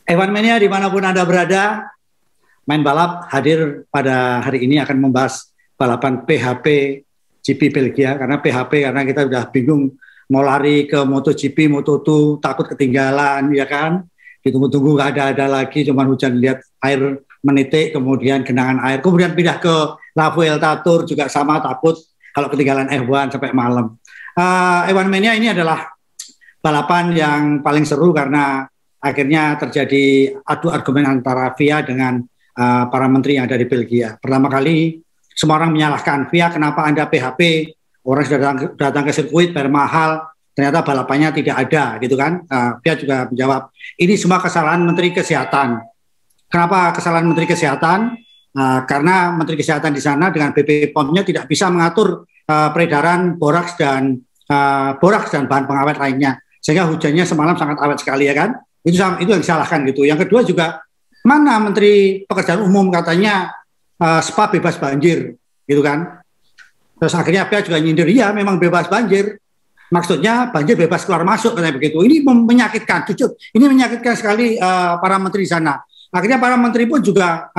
F1 Mania dimanapun Anda berada, Main Balap hadir pada hari ini akan membahas balapan PHP GP Belgia. Karena PHP, karena kita udah bingung mau lari ke MotoGP, Moto2, takut ketinggalan, ya kan? Ditunggu-tunggu nggak ada lagi, cuma hujan, lihat air menitik, kemudian genangan air. Kemudian pindah ke La Vuelta Tour juga sama, takut kalau ketinggalan F1 sampai malam. F1 Mania ini adalah balapan yang paling seru karena akhirnya terjadi adu argumen antara FIA dengan para menteri yang ada di Belgia. Pertama kali semua orang menyalahkan FIA, kenapa Anda PHP, orang sudah datang ke sirkuit bayar mahal, ternyata balapannya tidak ada, gitu kan. FIA juga menjawab, ini semua kesalahan Menteri Kesehatan. Kenapa kesalahan Menteri Kesehatan? Karena Menteri Kesehatan di sana dengan BP POM-nya tidak bisa mengatur peredaran boraks dan bahan pengawet lainnya. Sehingga hujannya semalam sangat awet sekali, ya kan. Itu yang disalahkan gitu. Yang kedua juga, mana Menteri Pekerjaan Umum katanya Spa bebas banjir, gitu kan. Terus akhirnya FIA juga nyindir, ya memang bebas banjir. Maksudnya banjir bebas keluar masuk, katanya begitu. Ini menyakitkan, jujur. Ini menyakitkan sekali para menteri di sana. Akhirnya para menteri pun juga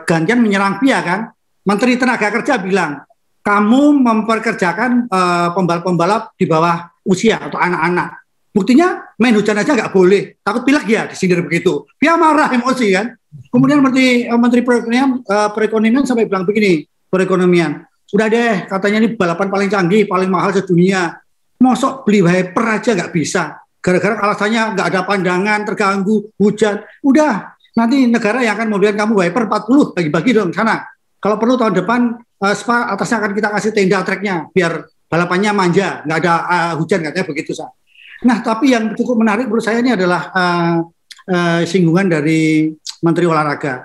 gantian menyerang FIA kan. Menteri Tenaga Kerja bilang, kamu memperkerjakan pembalap-pembalap di bawah usia atau anak-anak. Buktinya main hujan aja nggak boleh, takut pilek ya, disindir begitu. Dia marah, emosi kan. Kemudian Menteri Perekonomian sampai bilang begini, perekonomian, udah deh, katanya ini balapan paling canggih, paling mahal sedunia. Mosok beli wiper aja nggak bisa, gara-gara alasannya nggak ada pandangan, terganggu, hujan. Udah, nanti negara yang akan memberikan kamu wiper 40, bagi-bagi dong sana. Kalau perlu tahun depan, Spa atasnya akan kita kasih tenda treknya, biar balapannya manja, nggak ada hujan, katanya begitu, Sa. Nah, tapi yang cukup menarik menurut saya ini adalah singgungan dari Menteri Olahraga.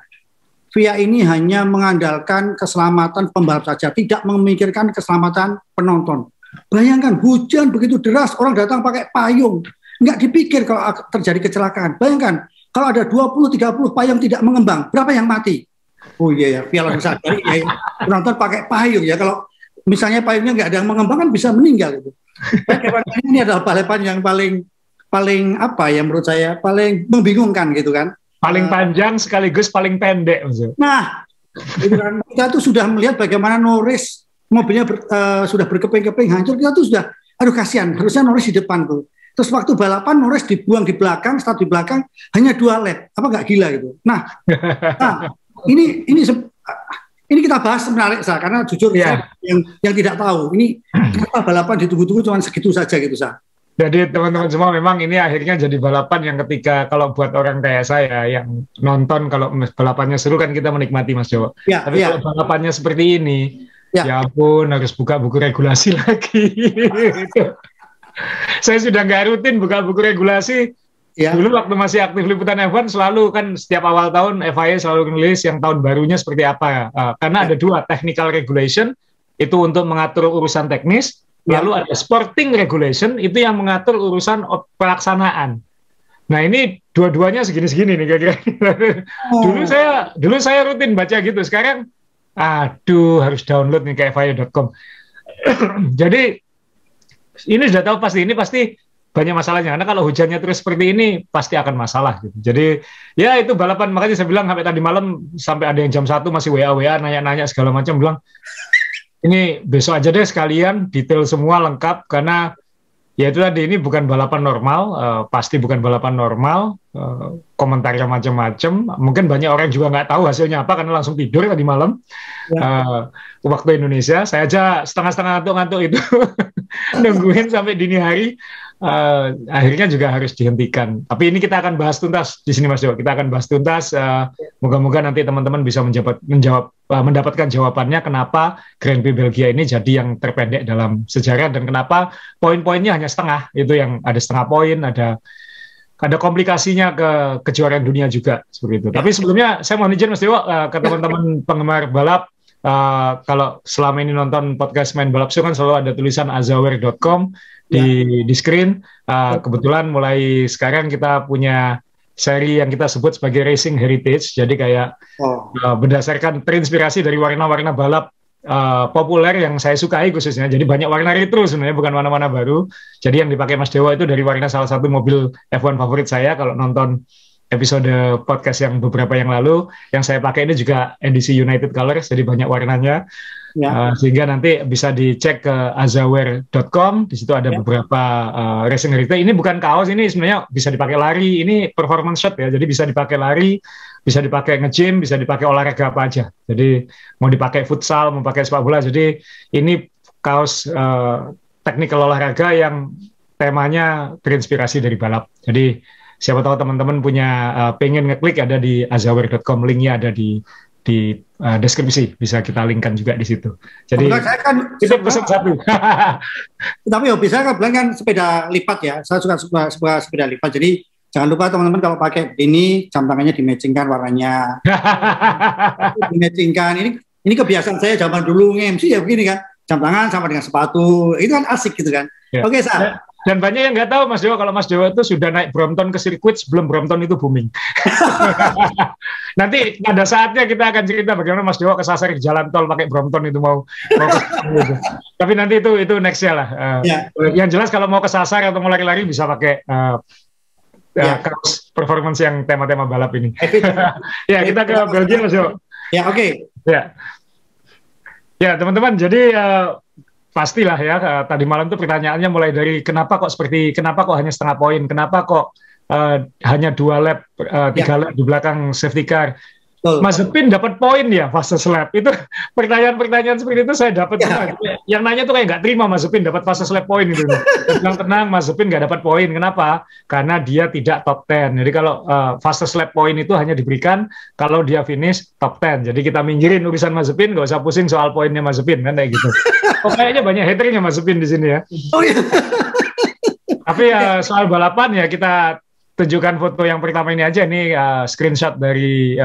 FIA ini hanya mengandalkan keselamatan pembalap saja, tidak memikirkan keselamatan penonton. Bayangkan hujan begitu deras, orang datang pakai payung, nggak dipikir kalau terjadi kecelakaan. Bayangkan kalau ada 20-30 payung tidak mengembang, berapa yang mati? Oh iya ya, FIA langsung sadari ya, penonton pakai payung ya, kalau misalnya payungnya nggak ada yang mengembang kan bisa meninggal gitu. Ini adalah balapan yang paling apa ya menurut saya paling membingungkan gitu kan. Paling panjang sekaligus paling pendek maksudnya. Nah, gitu kan, kita tuh sudah melihat bagaimana Norris mobilnya sudah berkeping-keping hancur, kita tuh sudah aduh kasihan, harusnya Norris di depan tuh. Terus waktu balapan Norris dibuang di belakang, start di belakang hanya 2 lap. Apa nggak gila gitu. Nah ini kita bahas menarik, Sa, karena jujur saya yang tidak tahu ini kenapa balapan ditunggu-tunggu cuma segitu saja gitu, Sa. Jadi teman-teman semua memang ini akhirnya jadi balapan yang ketika kalau buat orang kayak saya yang nonton kalau balapannya seru kan kita menikmati Mas Jawa. Tapi kalau balapannya seperti ini, ya ampun harus buka buku regulasi lagi. Saya sudah nggak rutin buka buku regulasi. Dulu waktu masih aktif liputan F1 selalu kan setiap awal tahun FIA selalu nulis yang tahun barunya seperti apa. Karena ada 2, technical regulation itu untuk mengatur urusan teknis, lalu ada sporting regulation itu yang mengatur urusan pelaksanaan. Nah ini dua-duanya segini-segini nih kira-kira. Dulu saya rutin baca gitu. Sekarang aduh harus download nih ke FIA.com. Jadi ini sudah tahu pasti ini pasti banyak masalahnya, karena kalau hujannya terus seperti ini pasti akan masalah gitu. Jadi ya itu balapan, makanya saya bilang sampai tadi malam sampai ada yang jam 1 masih WA nanya-nanya segala macam, bilang ini besok aja deh sekalian detail semua lengkap, karena ya itu tadi ini bukan balapan normal, pasti bukan balapan normal, komentarnya macam-macam. Mungkin banyak orang juga nggak tahu hasilnya apa karena langsung tidur tadi malam waktu Indonesia. Saya aja setengah-setengah ngantuk-ngantuk itu nungguin sampai dini hari. Akhirnya juga harus dihentikan. Tapi ini kita akan bahas tuntas di sini Mas Jo. Kita akan bahas tuntas. Moga-moga nanti teman-teman bisa menjawab mendapatkan jawabannya kenapa Grand Prix Belgia ini jadi yang terpendek dalam sejarah dan kenapa poin-poinnya hanya setengah. Itu yang ada setengah poin, ada komplikasinya ke kejuaraan dunia juga seperti itu. Tapi sebelumnya saya mohon izin Mas Dewo ke teman-teman penggemar balap, kalau selama ini nonton podcast Main Balap Show kan selalu ada tulisan azaware.com di screen. Kebetulan mulai sekarang kita punya seri yang kita sebut sebagai Racing Heritage. Jadi kayak berdasarkan terinspirasi dari warna-warna balap populer yang saya sukai khususnya. Jadi banyak warna retro sebenarnya, bukan warna-warna baru. Jadi yang dipakai Mas Dewo itu dari warna salah satu mobil F1 favorit saya. Kalau nonton episode podcast yang beberapa yang lalu, yang saya pakai ini juga edisi United Colors, jadi banyak warnanya. Sehingga nanti bisa dicek ke azaware.com. Di situ ada beberapa racing heritage. Ini bukan kaos, ini sebenarnya bisa dipakai lari. Ini performance shot ya, jadi bisa dipakai lari, bisa dipakai nge-gym, bisa dipakai olahraga apa aja. Jadi mau dipakai futsal, mau pakai sepak bola. Jadi ini kaos teknikal olahraga yang temanya terinspirasi dari balap. Jadi siapa tahu teman-teman punya pengen ngeklik, ada di azaware.com, linknya ada di deskripsi, bisa kita linkkan juga di situ. Jadi saya kan itu pesan satu. Tapi hobi saya kan kan sepeda lipat ya. Saya suka sepeda lipat. Jadi jangan lupa teman-teman kalau pakai ini jam tangannya dimatchingkan warnanya. Dimatchingkan. Ini kebiasaan saya zaman dulu nge-MC ya begini kan. Jam tangan sama dengan sepatu. Itu kan asik gitu kan. Ya. Oke, Sa. Dan banyak yang nggak tahu Mas Dewo, kalau Mas Dewo itu sudah naik Brompton ke sirkuit sebelum Brompton itu booming. Nanti pada saatnya kita akan cerita bagaimana Mas Dewo kesasar di jalan tol pakai Brompton itu mau gitu. Tapi nanti itu nextnya lah. Yang jelas kalau mau kesasar atau mau lari-lari bisa pakai kaos performance yang tema-tema balap ini. Ya, kita ke Belgia Mas Dewo. Ya, oke. Ya, teman-teman, jadi pastilah ya, tadi malam tuh pertanyaannya mulai dari kenapa kok hanya setengah poin, kenapa kok hanya 2 lap, 3 lap di belakang safety car. Mazepin dapat poin ya fastest lap. Itu pertanyaan-pertanyaan seperti itu saya dapat semua. Yang nanya tuh kayak nggak terima Mazepin dapat fastest lap poin itu. Tenang, Mazepin nggak dapat poin. Kenapa? Karena dia tidak top 10. Jadi kalau fastest lap poin itu hanya diberikan kalau dia finish top 10. Jadi kita minggirin urusan Mazepin, nggak usah pusing soal poinnya Mazepin kan kayak gitu. Kayaknya banyak haternya Mazepin di sini ya. Tapi soal balapan ya kita tunjukkan foto yang pertama ini aja, ini screenshot dari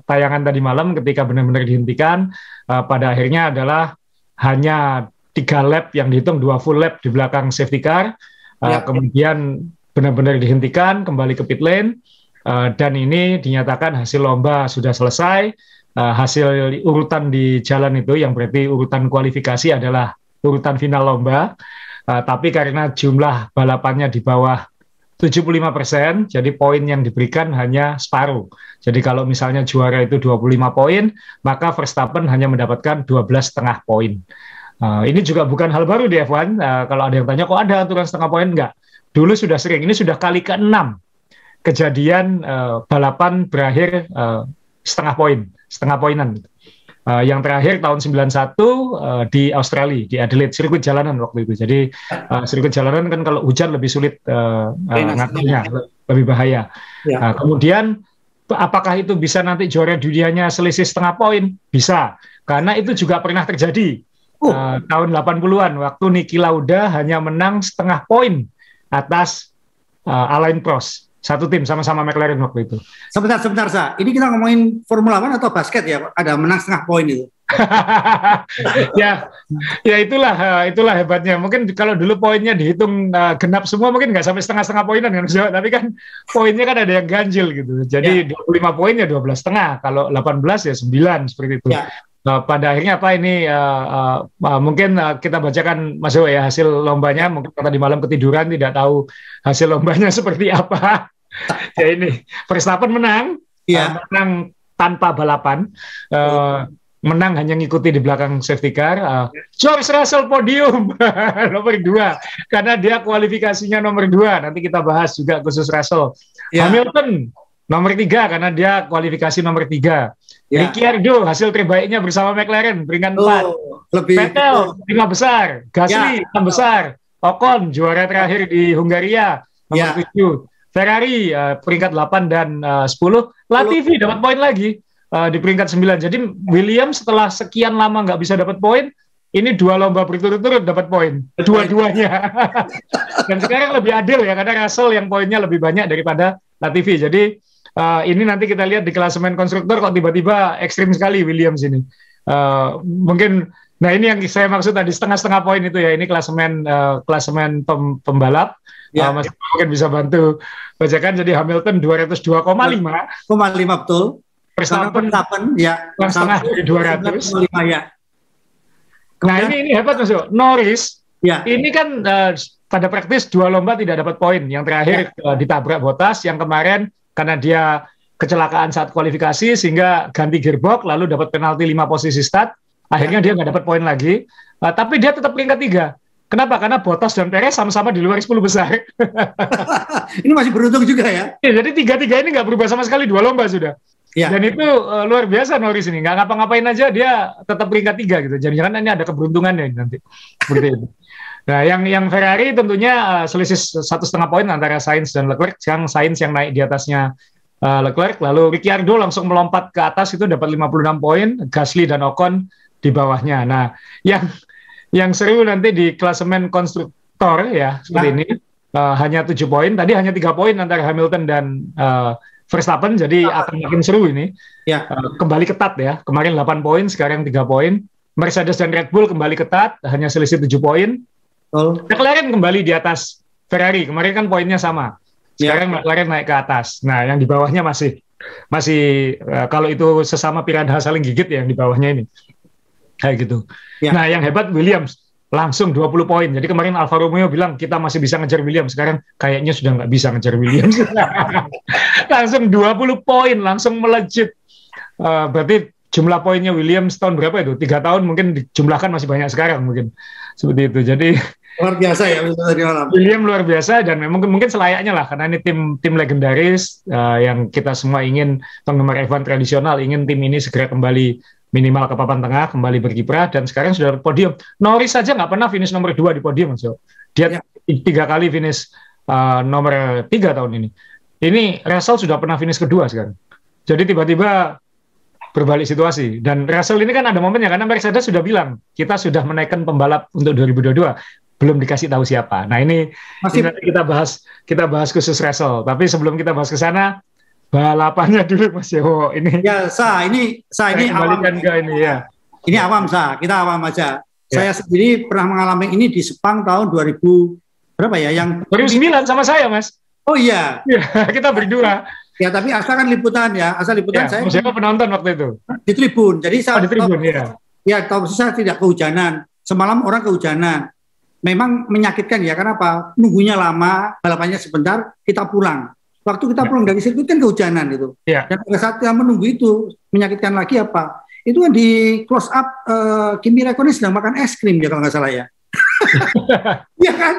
tayangan tadi malam ketika benar-benar dihentikan. Pada akhirnya adalah hanya 3 lap yang dihitung, 2 full lap di belakang safety car. Kemudian benar-benar dihentikan, kembali ke pit lane, dan ini dinyatakan hasil lomba sudah selesai. Hasil urutan di jalan itu yang berarti urutan kualifikasi adalah urutan final lomba. Tapi karena jumlah balapannya di bawah 75%, jadi poin yang diberikan hanya separuh. Jadi kalau misalnya juara itu 25 poin, maka Verstappen hanya mendapatkan 12,5 poin. Ini juga bukan hal baru di F1. Kalau ada yang tanya, kok ada aturan setengah poin? Enggak. Dulu sudah sering, ini sudah kali ke-6 kejadian balapan berakhir setengah poinan. Yang terakhir tahun 91 di Australia, di Adelaide, sirkuit jalanan waktu itu. Jadi sirkuit jalanan kan kalau hujan lebih sulit ngaturnya, lebih bahaya. Kemudian apakah itu bisa nanti juara dunianya selisih setengah poin? Bisa, karena itu juga pernah terjadi tahun 80-an waktu Niki Lauda hanya menang setengah poin atas Alain Prost. Satu tim sama-sama McLaren waktu itu. Sebentar, Sa. Ini kita ngomongin Formula One atau basket ya? Ada menang setengah poin itu. ya itulah hebatnya. Mungkin kalau dulu poinnya dihitung genap semua mungkin nggak sampai setengah poinan kan, tapi kan poinnya kan ada yang ganjil gitu. Jadi 25 poin ya 12,5. Kalau 18 ya 9 seperti itu. Pada akhirnya apa ini mungkin kita bacakan Mas Dewo ya hasil lombanya. Mungkin tadi malam ketiduran tidak tahu hasil lombanya seperti apa. Ya ini Verstappen menang, menang tanpa balapan, menang hanya ngikuti di belakang safety car. George Russell podium nomor 2 karena dia kualifikasinya nomor 2. Nanti kita bahas juga khusus Russell. Hamilton nomor 3 karena dia kualifikasi nomor 3. Ricciardo hasil terbaiknya bersama McLaren peringkat 4. Vettel 5 besar, Gasly 6 besar, Ocon juara terakhir di Hungaria nomor 7. Ferrari peringkat 8 dan 10. Latifi dapat poin lagi. di peringkat 9. Jadi Williams setelah sekian lama nggak bisa dapat poin, ini 2 lomba berturut-turut dapat poin, dua-duanya. Dan sekarang lebih adil ya, karena Russell yang poinnya lebih banyak daripada Latifi. Jadi ini nanti kita lihat di klasemen konstruktor kok tiba-tiba ekstrim sekali Williams ini. Mungkin, nah ini yang saya maksud tadi setengah-setengah poin itu ya. Ini klasemen pembalap. Ya, Mas mungkin bisa bantu bacakan. Jadi Hamilton 202,5. 5 betul. Verstappen ya. Setengah dari 200. 5 ya. Nah ini hebat Mas Yo. Norris ya. Ini kan pada praktis 2 lomba tidak dapat poin. Yang terakhir ditabrak Bottas, yang kemarin karena dia kecelakaan saat kualifikasi sehingga ganti gearbox lalu dapat penalti 5 posisi start. Akhirnya dia nggak dapat poin lagi. Tapi dia tetap peringkat 3. Kenapa? Karena Bottas dan Perez sama-sama di luar 10 besar. Ini masih beruntung juga ya. Jadi 3-3 ini nggak berubah sama sekali, 2 lomba sudah. Ya. Dan itu luar biasa Norris ini, nggak ngapa-ngapain aja dia tetap peringkat 3 gitu. Jangan-jangan ini ada keberuntungannya nanti seperti itu. Nah, yang Ferrari tentunya selisih 1,5 poin antara Sainz dan Leclerc. Sekarang Sainz yang naik di atasnya Leclerc, lalu Ricciardo langsung melompat ke atas itu dapat 56 poin, Gasly dan Ocon di bawahnya. Nah, yang seru nanti di klasemen konstruktor ya seperti ini hanya 7 poin. Tadi hanya 3 poin antara Hamilton dan Verstappen, jadi akan makin seru ini. Kembali ketat ya. Kemarin 8 poin, sekarang 3 poin. Mercedes dan Red Bull kembali ketat, hanya selisih 7 poin. McLaren kembali di atas Ferrari. Kemarin kan poinnya sama. Sekarang McLaren naik ke atas. Nah, yang di bawahnya masih kalau itu sesama piranha saling gigit ya, yang di bawahnya ini. Kayak gitu. Nah, yang hebat Williams. Langsung 20 poin. Jadi kemarin Alfa Romeo bilang kita masih bisa ngejar Williams. Sekarang kayaknya sudah nggak bisa ngejar Williams. Langsung 20 poin, langsung melejit. Berarti jumlah poinnya Williams tahun berapa itu? 3 tahun mungkin dijumlahkan masih banyak sekarang mungkin. Seperti itu. Jadi luar biasa ya William luar biasa, dan mungkin selayaknya lah, karena ini tim legendaris yang kita semua ingin, penggemar F1 tradisional ingin tim ini segera kembali minimal ke papan tengah, kembali berkiprah, dan sekarang sudah podium. Norris saja nggak pernah finish nomor 2 di podium, Mas. Dia 3 kali finish nomor 3 tahun ini. Ini Russell sudah pernah finish kedua sekarang. Jadi tiba-tiba berbalik situasi. Dan Russell ini kan ada momennya, karena Mercedes sudah bilang, kita sudah menaikkan pembalap untuk 2022. Belum dikasih tahu siapa. Nah ini nanti kita bahas khusus Russell. Tapi sebelum kita bahas ke sana, balapannya dulu Mas Yowo ini. Ya, ini awam. Ini ya. Ini awam kita awam aja. Saya sendiri pernah mengalami ini di Sepang tahun 2000 berapa ya? Yang 2009 sama saya, Mas. Oh iya. Kita berdua. Ya, tapi asal kan liputan ya. Asal liputan saya. Siapa penonton waktu itu? Di tribun. Jadi saya di tribun ya. Ya, tahu saya tidak kehujanan. Semalam orang kehujanan. Memang menyakitkan ya, karena apa? Nunggunya lama, balapannya sebentar, kita pulang. Waktu kita pulang dari sirkuit kan kehujanan itu. Dan pada saat yang menunggu itu menyakitkan lagi apa? Itu kan di close up Kimi Räikkönen sedang makan es krim ya kalau nggak salah ya. Iya kan?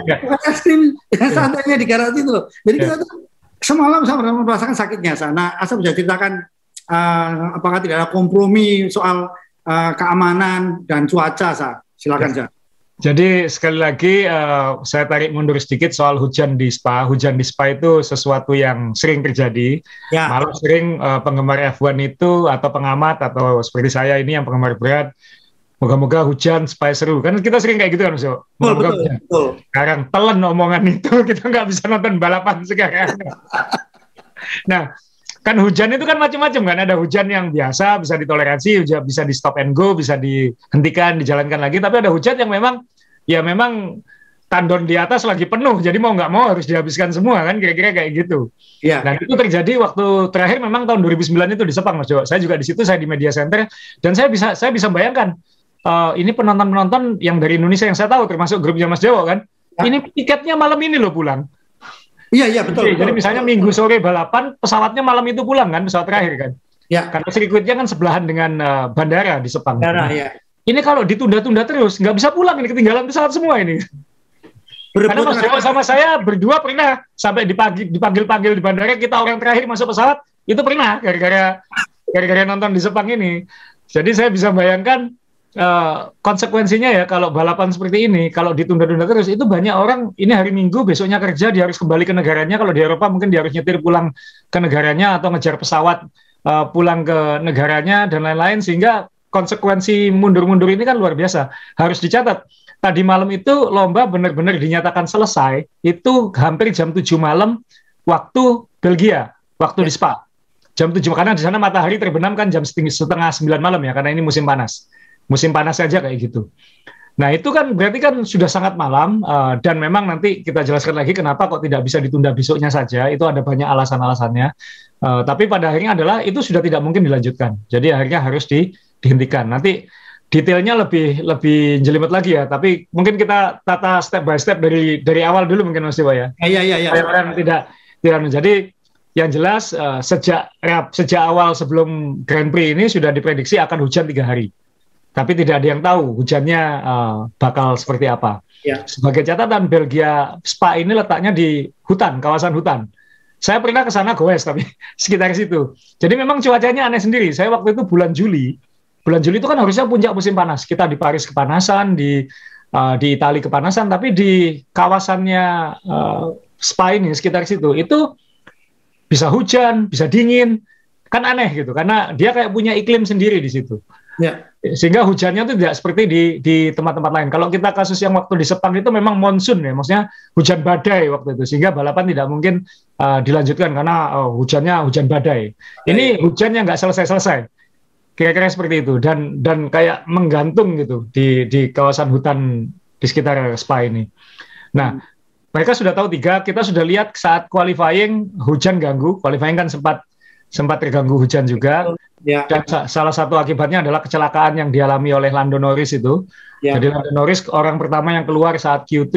Makan es krim santainya di garasi itu loh. Jadi kita tuh semalam saya merasakan sakitnya. Nah, Asa bisa ceritakan apakah tidak ada kompromi soal keamanan dan cuaca, silakan Sa. Jadi sekali lagi saya tarik mundur sedikit soal hujan di Spa. Hujan di Spa itu sesuatu yang sering terjadi. Malah sering penggemar F1 itu atau pengamat atau seperti saya ini yang penggemar berat, moga-moga hujan supaya seru. Kan kita sering kayak gitu kan, Mas. Betul. Sekarang telan omongan itu, kita nggak bisa nonton balapan sekarang. Nah, kan hujan itu kan macam-macam kan. Ada hujan yang biasa, bisa ditoleransi, bisa di stop and go, bisa dihentikan, dijalankan lagi. Tapi ada hujan yang memang tandon di atas lagi penuh, jadi mau nggak mau harus dihabiskan semua kan, kira-kira kayak gitu. Dan itu terjadi waktu terakhir memang tahun 2009 itu di Sepang, Mas Jawa. Saya juga di situ, saya di media center, dan saya bisa bayangkan ini penonton-penonton yang dari Indonesia yang saya tahu, termasuk grupnya Mas Jawa kan, ini tiketnya malam ini loh pulang. Iya betul. Jadi misalnya Minggu sore balapan, pesawatnya malam itu pulang kan, pesawat terakhir kan. Karena sirkuitnya kan sebelahan dengan bandara di Sepang. Ini kalau ditunda-tunda terus, nggak bisa pulang, ini ketinggalan pesawat semua ini. Karena Mas Jawa sama saya berdua pernah sampai dipanggil-panggil di bandara, kita orang terakhir masuk pesawat, itu pernah gara-gara nonton di Sepang ini. Jadi saya bisa bayangkan konsekuensinya ya kalau balapan seperti ini, kalau ditunda-tunda terus, itu banyak orang, ini hari Minggu, besoknya kerja, dia harus kembali ke negaranya. Kalau di Eropa mungkin dia harus nyetir pulang ke negaranya atau ngejar pesawat pulang ke negaranya dan lain-lain, sehingga konsekuensi mundur-mundur ini kan luar biasa. Harus dicatat, tadi malam itu lomba benar-benar dinyatakan selesai, itu hampir jam 7 malam waktu Belgia, waktu di Spa. Jam 7, karena di sana matahari terbenam kan jam setengah 9 malam ya, karena ini musim panas. Musim panas saja kayak gitu. Nah, itu kan berarti kan sudah sangat malam, dan memang nanti kita jelaskan lagi kenapa kok tidak bisa ditunda besoknya saja, itu ada banyak alasan-alasannya. Tapi pada akhirnya adalah itu sudah tidak mungkin dilanjutkan. Jadi akhirnya harus dihentikan. Nanti detailnya lebih jelimet lagi ya, tapi mungkin kita tata step by step dari awal dulu mungkin Mas Dewa ya. Iya. Tidak menjadi yang jelas sejak awal sebelum Grand Prix ini sudah diprediksi akan hujan 3 hari. Tapi tidak ada yang tahu hujannya bakal seperti apa. Ya. Sebagai catatan, Belgia Spa ini letaknya di hutan, kawasan hutan. Saya pernah ke sana goes, tapi sekitar situ. Jadi memang cuacanya aneh sendiri. Saya waktu itu bulan Juli itu kan harusnya puncak musim panas. Kita di Paris kepanasan, di Italia kepanasan, tapi di kawasannya Spa ini, sekitar situ, itu bisa hujan, bisa dingin. Kan aneh gitu, karena dia kayak punya iklim sendiri di situ. Ya. Sehingga hujannya itu tidak seperti di tempat-tempat lain. Kalau kita kasus yang waktu di Sepang itu memang monsun ya, maksudnya hujan badai waktu itu, sehingga balapan tidak mungkin dilanjutkan karena hujannya hujan badai. Ini hujan yang nggak selesai-selesai, kira-kira seperti itu, dan kayak menggantung gitu di kawasan hutan di sekitar Spa ini. Nah, mereka sudah tahu 3, kita sudah lihat saat qualifying hujan ganggu, qualifying kan sempat terganggu hujan juga. Ya. Dan salah satu akibatnya adalah kecelakaan yang dialami oleh Lando Norris itu. Ya. Jadi Lando Norris orang pertama yang keluar saat Q3,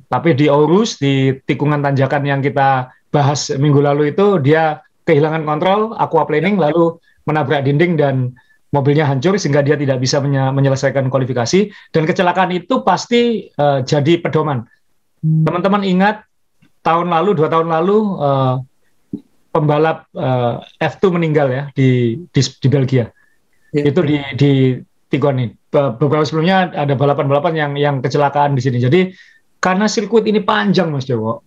tapi di Aarhus, di tikungan tanjakan yang kita bahas minggu lalu itu, dia kehilangan kontrol, aquaplaning, lalu menabrak dinding dan mobilnya hancur sehingga dia tidak bisa menyelesaikan kualifikasi. Dan kecelakaan itu pasti jadi pedoman. Teman-teman ingat tahun lalu, 2 tahun lalu, pembalap F2 meninggal ya di Belgia. Ya. Itu di Tigon ini. Beberapa sebelumnya ada balapan-balapan yang kecelakaan di sini. Jadi karena sirkuit ini panjang Mas Jowo.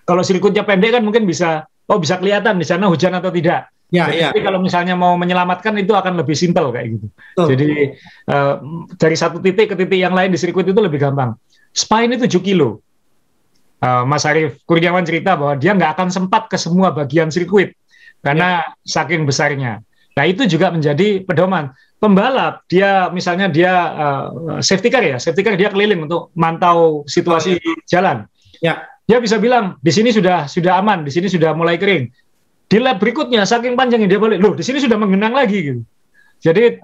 Kalau sirkuitnya pendek kan mungkin bisa kelihatan di sana hujan atau tidak. Ya, Jadi kalau misalnya mau menyelamatkan itu akan lebih simpel kayak gitu. Jadi dari satu titik ke titik yang lain di sirkuit itu lebih gampang. Spa ini 7 kilo. Mas Arief Kurniawan cerita bahwa dia nggak akan sempat ke semua bagian sirkuit karena saking besarnya. Nah, itu juga menjadi pedoman. Pembalap, misalnya dia safety car dia keliling untuk mantau situasi jalan. Ya. Dia bisa bilang, di sini sudah aman, di sini sudah mulai kering. Di lap berikutnya, saking panjangnya dia balik, di sini sudah menggenang lagi. Gitu. Jadi,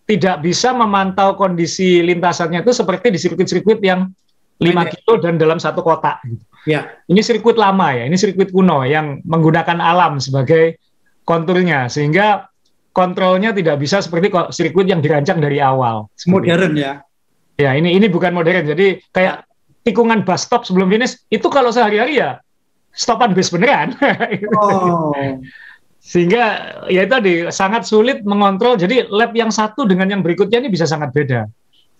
tidak bisa memantau kondisi lintasannya itu seperti di sirkuit-sirkuit yang 5 kilo dan dalam satu kotak. Gitu. Ya. Ini sirkuit lama ya, ini sirkuit kuno yang menggunakan alam sebagai konturnya, sehingga kontrolnya tidak bisa seperti sirkuit yang dirancang dari awal. Modern ya. Ya, ini bukan modern, jadi kayak tikungan bus stop sebelum finish, itu kalau sehari-hari ya stopan bus beneran. Oh. Sehingga ya tadi sangat sulit mengontrol, jadi lap yang satu dengan yang berikutnya ini bisa sangat beda.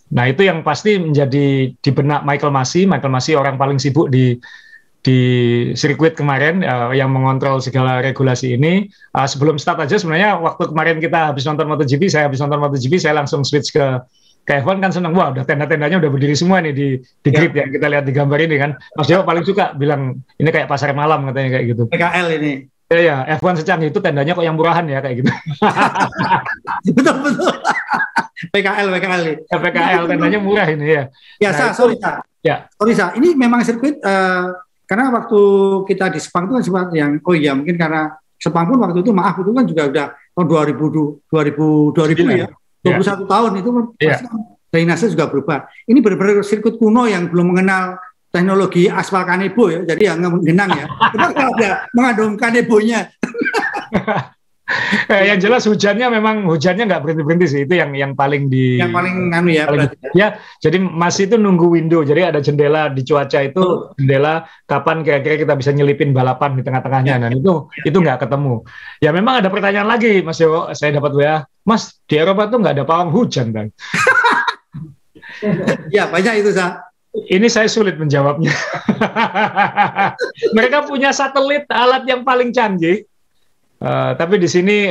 Nah, itu yang pasti menjadi di benak Michael Masi orang paling sibuk di sirkuit kemarin yang mengontrol segala regulasi ini. Sebelum start aja sebenarnya waktu kemarin kita habis nonton MotoGP, saya langsung switch ke F1 kan senang, wah udah tenda-tendanya udah berdiri semua nih di grid yang kita lihat di gambar ini kan. Mas Dewa paling suka bilang ini kayak pasar malam katanya kayak gitu. PKL ini. Ya, F1 secanggih itu tendanya kok yang murahan ya kayak gitu. Betul. PKL. Ya, PKL tendanya murah ini ya. Ya, nah, sorry ini memang sirkuit karena waktu kita di Sepang itu kan sempat yang mungkin karena Sepang pun waktu itu itu kan juga udah tahun 2000 ya. 21 tahun itu pasti drainase juga berubah. Ini benar-benar sirkuit kuno yang belum mengenal teknologi aspal kanebo ya, jadi yang genang ya. Cuma kalau ada mengandung kanebonya. Yang jelas hujannya nggak berhenti sih, itu yang paling jadi masih itu nunggu window, jadi ada jendela di cuaca itu, jendela kapan kira-kira kita bisa nyelipin balapan di tengah-tengahnya, dan itu nggak ketemu. Ya memang ada pertanyaan lagi Mas Yowo, saya dapat WA, Mas di Eropa tuh nggak ada pawang hujan kan? Ya banyak itu Ini saya sulit menjawabnya. Mereka punya satelit, alat yang paling canggih. Tapi di sini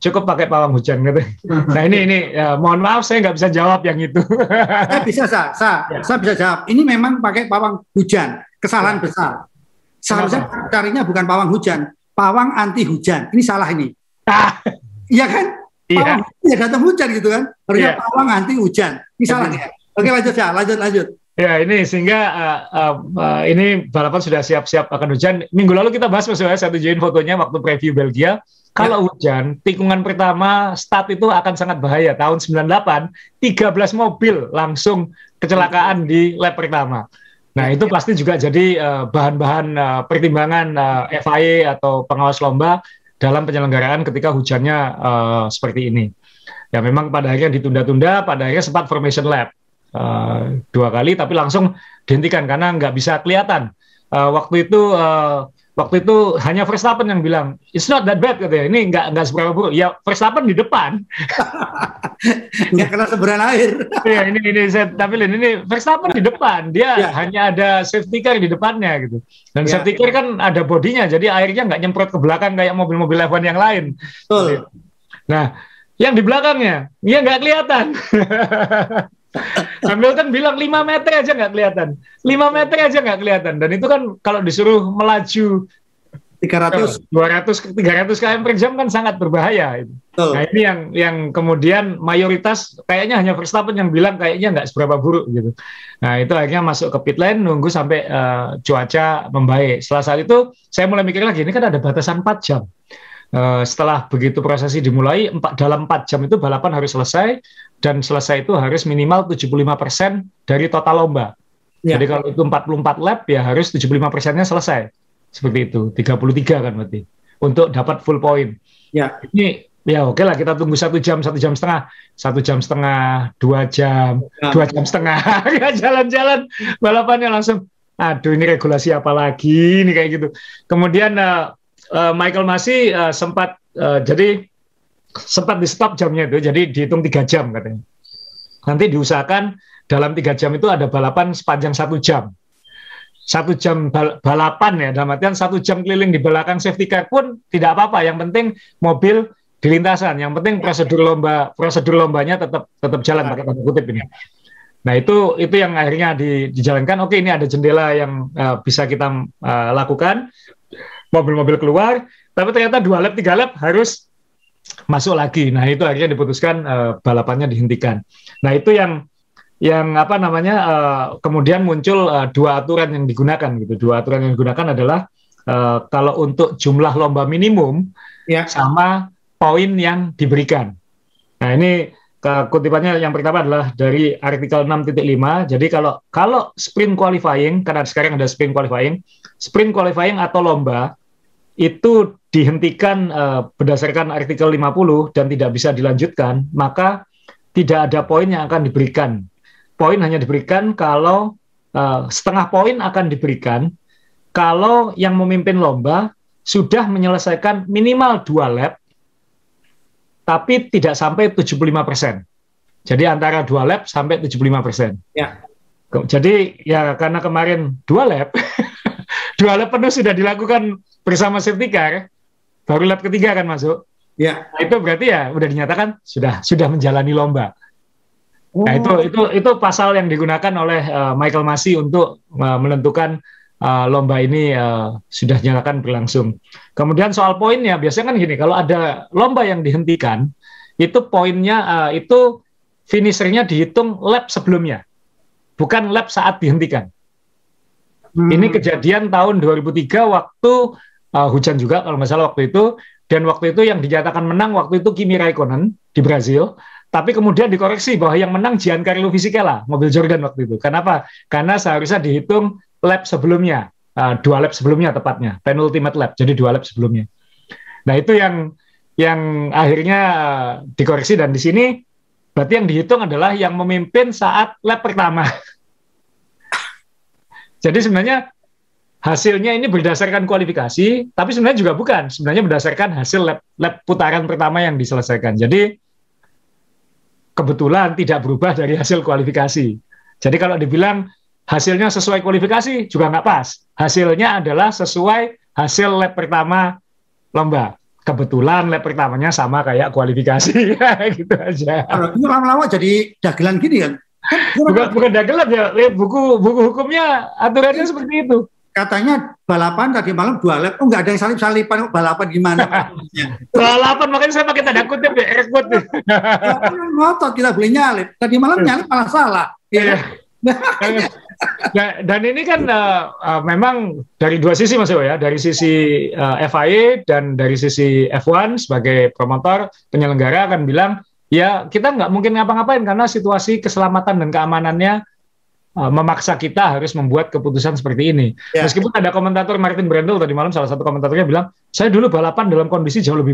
cukup pakai pawang hujan gitu. Nah ini mohon maaf saya nggak bisa jawab yang itu. Saya bisa, saya bisa jawab. Ini memang pakai pawang hujan, kesalahan besar. Seharusnya carinya bukan pawang hujan, pawang anti hujan. Ini salah ini. Iya kan? Pawang ya datang hujan gitu kan. Harusnya pawang anti hujan. Ini salah ya. Oke lanjut ya, lanjut. Ya ini sehingga ini balapan sudah siap-siap akan hujan. Minggu lalu kita bahas Mas, saya tunjukin fotonya waktu preview Belgia. Kalau hujan, tikungan pertama start itu akan sangat bahaya. Tahun 98, 13 mobil langsung kecelakaan di lap pertama. Nah itu pasti juga jadi bahan-bahan pertimbangan FIA atau pengawas lomba dalam penyelenggaraan ketika hujannya seperti ini. Ya memang pada akhirnya ditunda-tunda, pada akhirnya sempat formation lap. 2 kali tapi langsung dihentikan karena nggak bisa kelihatan. Waktu itu hanya Verstappen yang bilang it's not that bad katanya. Ini nggak seberapa buruk. Ya Verstappen di depan. Nggak kena semburan air. Ya ini saya tampilin ini Verstappen di depan. Dia hanya ada safety car di depannya gitu. Dan safety car kan ada bodinya jadi airnya nggak nyemprot ke belakang kayak mobil-mobil F1 yang lain. Betul. Nah yang di belakangnya dia nggak kelihatan. Hamilton bilang 5 meter aja nggak kelihatan. 5 meter aja nggak kelihatan. Dan itu kan kalau disuruh melaju 200-300 km per jam kan sangat berbahaya. Nah ini yang kemudian mayoritas kayaknya hanya Verstappen yang bilang kayaknya nggak seberapa buruk gitu. Nah itu akhirnya masuk ke pit lane nunggu sampai cuaca membaik. Setelah saat itu saya mulai mikir lagi, ini kan ada batasan 4 jam. Setelah begitu prosesi dimulai, dalam 4 jam itu balapan harus selesai, dan selesai itu harus minimal 75% dari total lomba. Jadi kalau itu 44 lap, ya harus 75%-nya selesai. Seperti itu, 33 kan berarti. Untuk dapat full point. Ini, ya oke lah, kita tunggu 1 jam, 1 jam setengah. 1 jam setengah, 2 jam, 2 jam setengah. Jalan-jalan, balapannya langsung, aduh ini regulasi apa lagi, ini kayak gitu. Kemudian, Michael Masi sempat di stop jamnya itu, jadi dihitung 3 jam katanya. Nanti diusahakan dalam 3 jam itu ada balapan sepanjang 1 jam. 1 jam balapan ya, dalam artian 1 jam keliling di belakang safety car pun tidak apa-apa. Yang penting mobil di lintasan. Yang penting prosedur lombanya tetap jalan pakai tanda kutip ini. Nah itu yang akhirnya dijalankan. Oke ini ada jendela yang bisa kita lakukan. Mobil-mobil keluar, tapi ternyata 2 lap, 3 lap harus masuk lagi. Nah itu akhirnya diputuskan balapannya dihentikan. Nah itu yang kemudian muncul 2 aturan yang digunakan gitu. 2 aturan yang digunakan adalah kalau untuk jumlah lomba minimum sama poin yang diberikan. Nah ini kutipannya yang pertama adalah dari artikel 6.5. Jadi kalau sprint qualifying, karena sekarang ada sprint qualifying atau lomba itu dihentikan berdasarkan artikel 50 dan tidak bisa dilanjutkan, maka tidak ada poin yang akan diberikan. Poin hanya diberikan kalau setengah poin akan diberikan kalau yang memimpin lomba sudah menyelesaikan minimal 2 lap tapi tidak sampai 75%. Jadi antara 2 lap sampai 75%. Jadi ya karena kemarin 2 lap 2 lap penuh sudah dilakukan bersama safety car, baru lap ketiga kan masuk. Nah, itu berarti ya udah dinyatakan sudah menjalani lomba. Nah itu pasal yang digunakan oleh Michael Masi untuk menentukan lomba ini sudah dinyatakan berlangsung. Kemudian soal poinnya biasanya kan gini, kalau ada lomba yang dihentikan, itu poinnya itu finishernya dihitung lap sebelumnya, bukan lap saat dihentikan. Ini kejadian tahun 2003 waktu hujan juga kalau nggak salah waktu itu, dan waktu itu yang dinyatakan menang waktu itu Kimi Raikkonen di Brasil, tapi kemudian dikoreksi bahwa yang menang Giancarlo Fisichella, mobil Jordan waktu itu. Kenapa? Karena seharusnya dihitung lap sebelumnya, 2 lap sebelumnya tepatnya, penultimate lap, jadi 2 lap sebelumnya. Nah itu yang akhirnya dikoreksi, dan di sini berarti yang dihitung adalah yang memimpin saat lap pertama. Jadi sebenarnya hasilnya ini berdasarkan kualifikasi, tapi sebenarnya juga bukan. Sebenarnya berdasarkan hasil lap putaran pertama yang diselesaikan. Jadi kebetulan tidak berubah dari hasil kualifikasi. Jadi kalau dibilang hasilnya sesuai kualifikasi juga nggak pas. Hasilnya adalah sesuai hasil lap pertama lomba. kebetulan lap pertamanya sama kayak kualifikasi, gitu aja. Itu lama-lama jadi dagelan gini kan? Bukan dagelan ya, buku hukumnya aturannya seperti itu. Katanya balapan tadi malam 2 lap, nggak ada yang salip-salipan, balapan gimana? Balapan, makanya saya pakai tanda kutip ya, air quote. Ngotot kita beli nyalip, tadi malam nyalip malah salah. Iya. Dan ini kan memang dari dua sisi Mas Ewo ya, dari sisi FIA dan dari sisi F1 sebagai promotor penyelenggara akan bilang ya kita nggak mungkin ngapa-ngapain karena situasi keselamatan dan keamanannya memaksa kita harus membuat keputusan seperti ini. Ya. Meskipun ada komentator Martin Brundle tadi malam, salah satu komentatornya bilang, saya dulu balapan dalam kondisi jauh lebih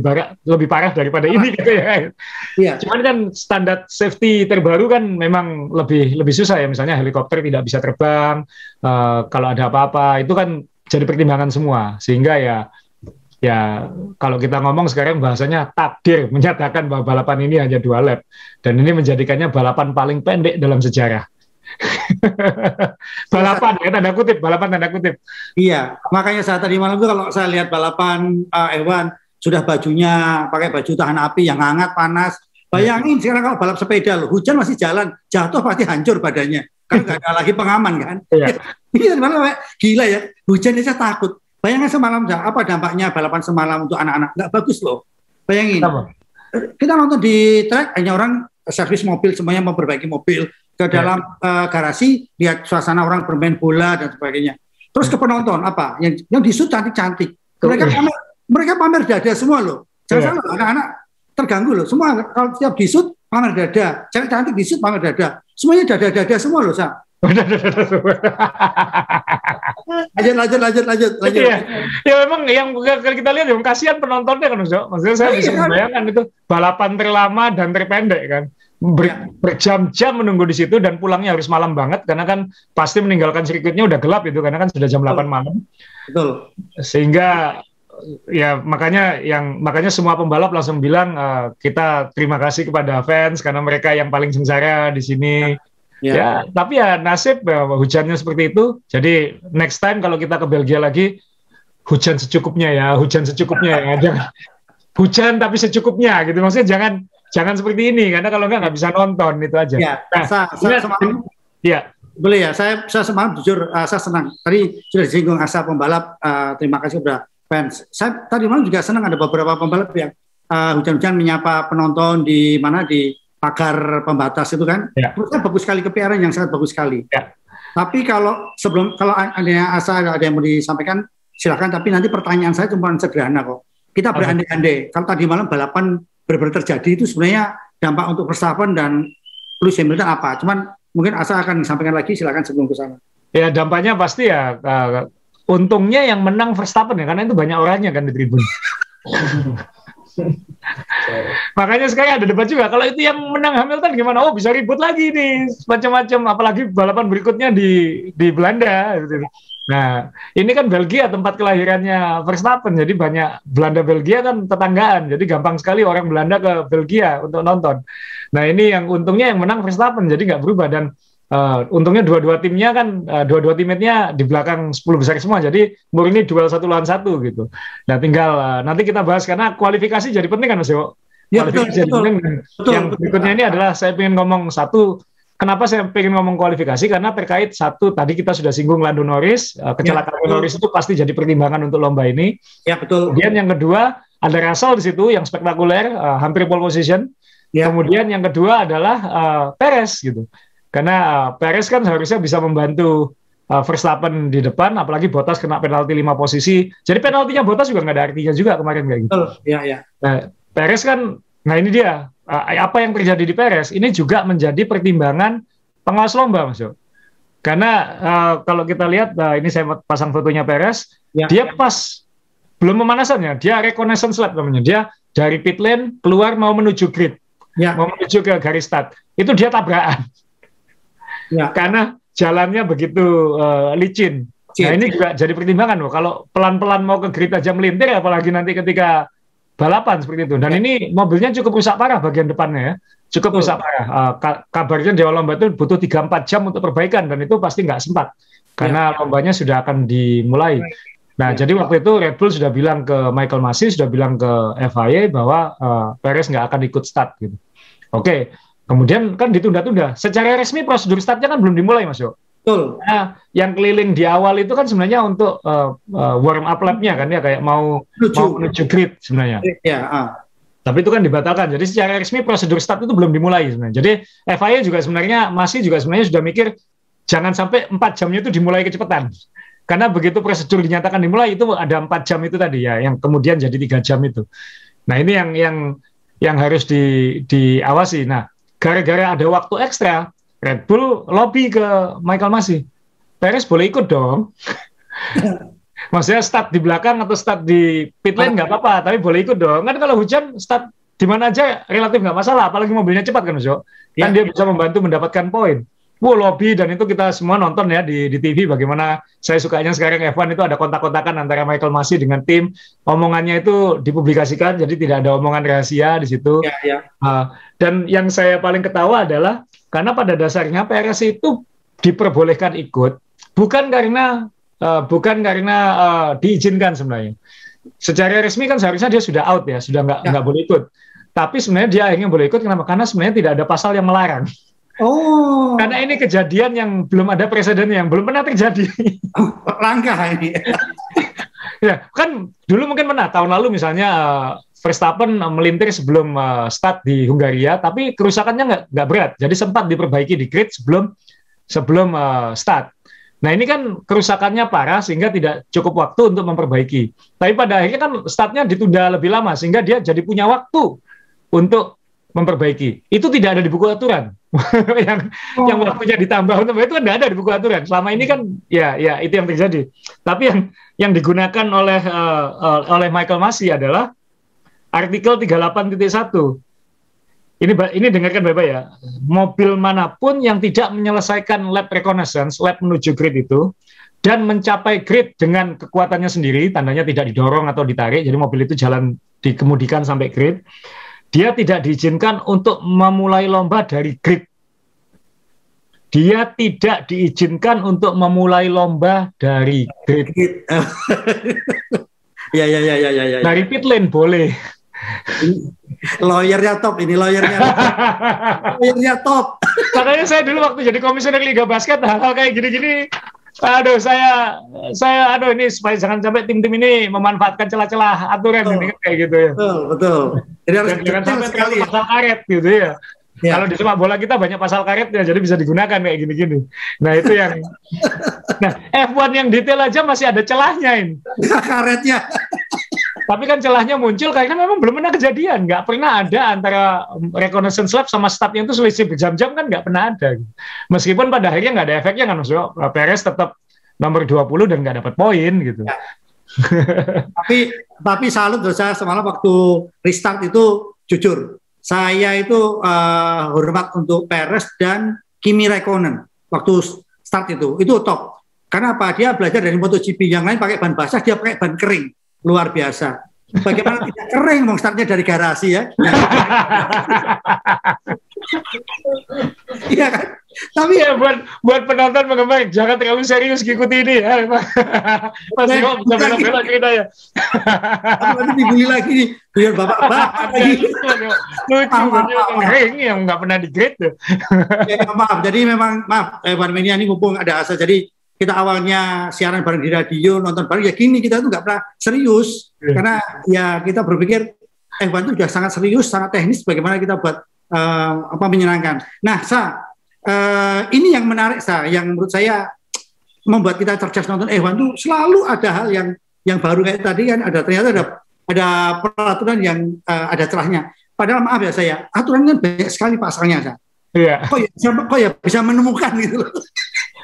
parah daripada ini gitu ya. Ya. Cuman kan standar safety terbaru kan memang lebih susah ya. Misalnya helikopter tidak bisa terbang, kalau ada apa-apa itu kan jadi pertimbangan semua. Sehingga ya kalau kita ngomong sekarang bahasanya takdir menyatakan bahwa balapan ini hanya 2 lap dan ini menjadikannya balapan paling pendek dalam sejarah. Balapan tanda kutip. Iya, makanya saat tadi malam itu kalau saya lihat balapan F1 sudah bajunya pakai baju tahan api yang hangat panas. Bayangin sekarang kalau balap sepeda loh, hujan masih jalan, jatuh pasti hancur badannya. Kan nggak ada lagi pengaman kan? Iya, gila ya, hujan aja takut. Bayangin semalam apa dampaknya balapan semalam untuk anak-anak, nggak bagus loh. Bayangin. Kita nonton di track hanya orang servis mobil semuanya memperbaiki mobil. Ke dalam garasi, lihat suasana orang bermain bola dan sebagainya. Terus ke penonton apa? Yang disut cantik-cantik. Mereka pamer dada semua loh. Jangan salah, anak-anak terganggu loh. Semua kalau tiap disut pamer dada, cewek cantik disut pamer dada. Semuanya dada-dada semua loh, Sa. Lanjut. Ya memang yang kita lihat yang kasihan penontonnya kan, maksudnya saya bisa membayangkan itu balapan terlama dan terpendek kan. Berjam-jam menunggu di situ dan pulangnya harus malam banget karena kan pasti meninggalkan sirkuitnya udah gelap itu karena kan sudah jam 8 malam. Betul. Sehingga ya makanya semua pembalap langsung bilang kita terima kasih kepada fans karena mereka yang paling sengsara di sini. Ya, tapi ya nasib hujannya seperti itu. Jadi next time kalau kita ke Belgia lagi hujan secukupnya ya. Jangan hujan tapi secukupnya gitu. Maksudnya jangan seperti ini karena kalau nggak bisa nonton itu aja. Boleh ya. Saya semalam jujur saya senang. Tadi sudah disinggung Asa pembalap. Terima kasih kepada fans. Saya tadi malam juga senang ada beberapa pembalap yang hujan-hujan menyapa penonton di pagar pembatas itu kan. Menurut saya bagus sekali, kepiaran yang sangat bagus sekali. Tapi kalau ada Asa ada yang mau disampaikan silakan. Tapi nanti pertanyaan saya cuma sederhana kok. Kita berandai-andai. Kalau tadi malam balapan benar-benar terjadi itu sebenarnya dampak untuk Verstappen dan Lewis Hamilton apa? Cuman mungkin Asa akan disampaikan lagi, silakan sebelum ke sana. Ya dampaknya pasti ya untungnya yang menang Verstappen ya karena itu banyak orangnya kan di tribun. Makanya sekarang ada debat juga kalau itu yang menang Hamilton gimana? Oh bisa ribut lagi nih macam-macam apalagi balapan berikutnya di Belanda gitu. Nah, ini kan Belgia tempat kelahirannya Verstappen, jadi banyak Belanda Belgia kan tetanggaan, jadi gampang sekali orang Belanda ke Belgia untuk nonton. Nah, ini yang untungnya yang menang Verstappen, jadi nggak berubah dan untungnya dua-dua timnya kan, dua-dua teammate-nya di belakang 10 besar semua, jadi murni duel 1 lawan 1 gitu. Nah, tinggal nanti kita bahas karena kualifikasi jadi penting kan Mas Ewo? Ya, kualifikasi betul, jadi penting. Yang berikutnya ini adalah saya ingin ngomong satu. Kenapa saya pengen ngomong kualifikasi? Karena terkait satu, tadi kita sudah singgung Lando Norris, kecelakaan Norris itu pasti jadi pertimbangan untuk lomba ini. Ya, betul. Kemudian yang kedua, ada Russell di situ yang spektakuler, hampir pole position. Ya. Kemudian yang kedua adalah Perez gitu. Karena Perez kan seharusnya bisa membantu Verstappen di depan, apalagi Bottas kena penalti 5 posisi. Jadi penaltinya Bottas juga nggak ada artinya juga kemarin kayak gitu. Betul, ya. Nah, Perez kan, nah ini dia. Apa yang terjadi di Perez ini juga menjadi pertimbangan pengawas lomba, Mas Jo. Karena kalau kita lihat, ini saya pasang fotonya Perez, dia pas belum pemanasannya, dia reconnaissance lap namanya, dia dari pit lane keluar mau menuju grid, mau menuju ke garis start, itu dia tabrakan, karena jalannya begitu licin. Nah ini juga jadi pertimbangan loh, kalau pelan-pelan mau ke grid aja melintir, apalagi nanti ketika balapan seperti itu. Dan ini mobilnya cukup rusak parah bagian depannya ya. Cukup rusak parah. Kabarnya di awal lomba itu butuh 3-4 jam untuk perbaikan dan itu pasti nggak sempat. Karena lombanya sudah akan dimulai. Nah, jadi waktu itu Red Bull sudah bilang ke Michael Masi, sudah bilang ke FIA bahwa Perez nggak akan ikut start gitu. Oke, kemudian kan ditunda-tunda. Secara resmi prosedur startnya kan belum dimulai, Mas Yo. Betul. Nah, yang keliling di awal itu kan sebenarnya untuk warm up lap-nya kan ya, kayak mau menuju grid sebenarnya. Ya. Tapi itu kan dibatalkan. Jadi secara resmi prosedur start itu belum dimulai sebenarnya. Jadi FIA juga sebenarnya sudah mikir jangan sampai 4 jamnya itu dimulai kecepatan. Karena begitu prosedur dinyatakan dimulai itu ada 4 jam itu tadi ya, yang kemudian jadi 3 jam itu. Nah, ini yang harus diawasi. Nah, gara-gara ada waktu ekstra, Red Bull lobby ke Michael Masi. Perez boleh ikut dong. Maksudnya start di belakang atau start di pit lane nggak apa-apa, tapi boleh ikut dong. Kan kalau hujan start di mana aja relatif nggak masalah, apalagi mobilnya cepat kan, Mas Jo. Kan dia bisa membantu mendapatkan poin. Lobby, dan itu kita semua nonton ya di TV bagaimana saya sukanya sekarang F1 itu ada kontak-kontakan antara Michael Masi dengan tim. Omongannya itu dipublikasikan, jadi tidak ada omongan rahasia di situ. Dan yang saya paling ketawa adalah karena pada dasarnya Perez itu diperbolehkan ikut bukan karena diizinkan sebenarnya. Secara resmi kan seharusnya dia sudah out ya, sudah nggak boleh ikut. Tapi sebenarnya dia akhirnya boleh ikut kenapa? Karena sebenarnya tidak ada pasal yang melarang. Oh. Karena ini kejadian yang belum ada presidennya, yang belum pernah terjadi. Langkah ini. Ya, kan dulu mungkin pernah tahun lalu misalnya Verstappen melintir sebelum start di Hungaria, tapi kerusakannya nggak berat, jadi sempat diperbaiki di grid sebelum start. Nah, ini kan kerusakannya parah sehingga tidak cukup waktu untuk memperbaiki. Tapi pada akhirnya kan startnya ditunda lebih lama sehingga dia jadi punya waktu untuk memperbaiki. Itu tidak ada di buku aturan. yang waktunya ditambah untuk itu kan tidak ada di buku aturan. Selama ini kan ya itu yang terjadi. Tapi yang digunakan oleh Michael Masi adalah artikel 38.1. Ini dengarkan Bapak ya. Mobil manapun yang tidak menyelesaikan lap reconnaissance, lap menuju grid itu, dan mencapai grid dengan kekuatannya sendiri, tandanya tidak didorong atau ditarik, jadi mobil itu jalan dikemudikan sampai grid, dia tidak diizinkan untuk memulai lomba dari grid. Dia tidak diizinkan untuk memulai lomba dari grid. Ya. Dari pit lane boleh. Lawyernya top ini, lawyernya top. Makanya saya dulu waktu jadi komisioner Liga Basket hal-hal kayak gini-gini, saya ini supaya jangan sampai tim-tim ini memanfaatkan celah-celah aturan ini kayak gitu ya. Betul. Jadi harus jangan sampai terlalu pasal karet gitu ya. Kalau di sepak bola kita banyak pasal karetnya, jadi bisa digunakan kayak gini-gini. Nah, itu yang nah, F1 yang detail aja masih ada celahnya ini. Karetnya. Tapi kan celahnya muncul karena memang belum pernah kejadian, nggak pernah ada antara reconnaissance lap sama startnya itu selisih berjam-jam kan nggak pernah ada. Meskipun pada akhirnya nggak ada efeknya kan, maksudnya Perez tetap nomor 20 dan nggak dapat poin gitu. Ya. tapi salut saya semalam waktu restart itu jujur, saya itu hormat untuk Perez dan Kimi Räikkönen waktu start itu top. Karena apa? Dia belajar dari MotoGP yang lain pakai ban basah, dia pakai ban kering. Luar biasa. Bagaimana tidak kering mau startnya dari garasi ya? Iya kan? Tapi ya buat penonton penggemar jangan terlalu serius ngikuti ini ya. Masih kok bisa bela-bela cerita ya. Nanti dibully lagi nih. Biar bapak-bapak lagi. Lucu kering yang nggak pernah di-grade. Maaf. Jadi memang maaf. Wan Mania ini mumpung ada asa. Jadi kita awalnya siaran bareng di radio, nonton bareng, ya gini kita tuh nggak pernah serius. Karena ya kita berpikir F1 itu sudah sangat serius, sangat teknis, bagaimana kita buat menyenangkan. Nah, ini yang menarik, yang menurut saya membuat kita cerdas nonton F1 itu selalu ada hal yang baru kayak tadi kan, ternyata ada peraturan yang ada celahnya. Padahal maaf ya saya, aturan kan banyak sekali pasalnya. Iya. Kok ya bisa menemukan gitu loh.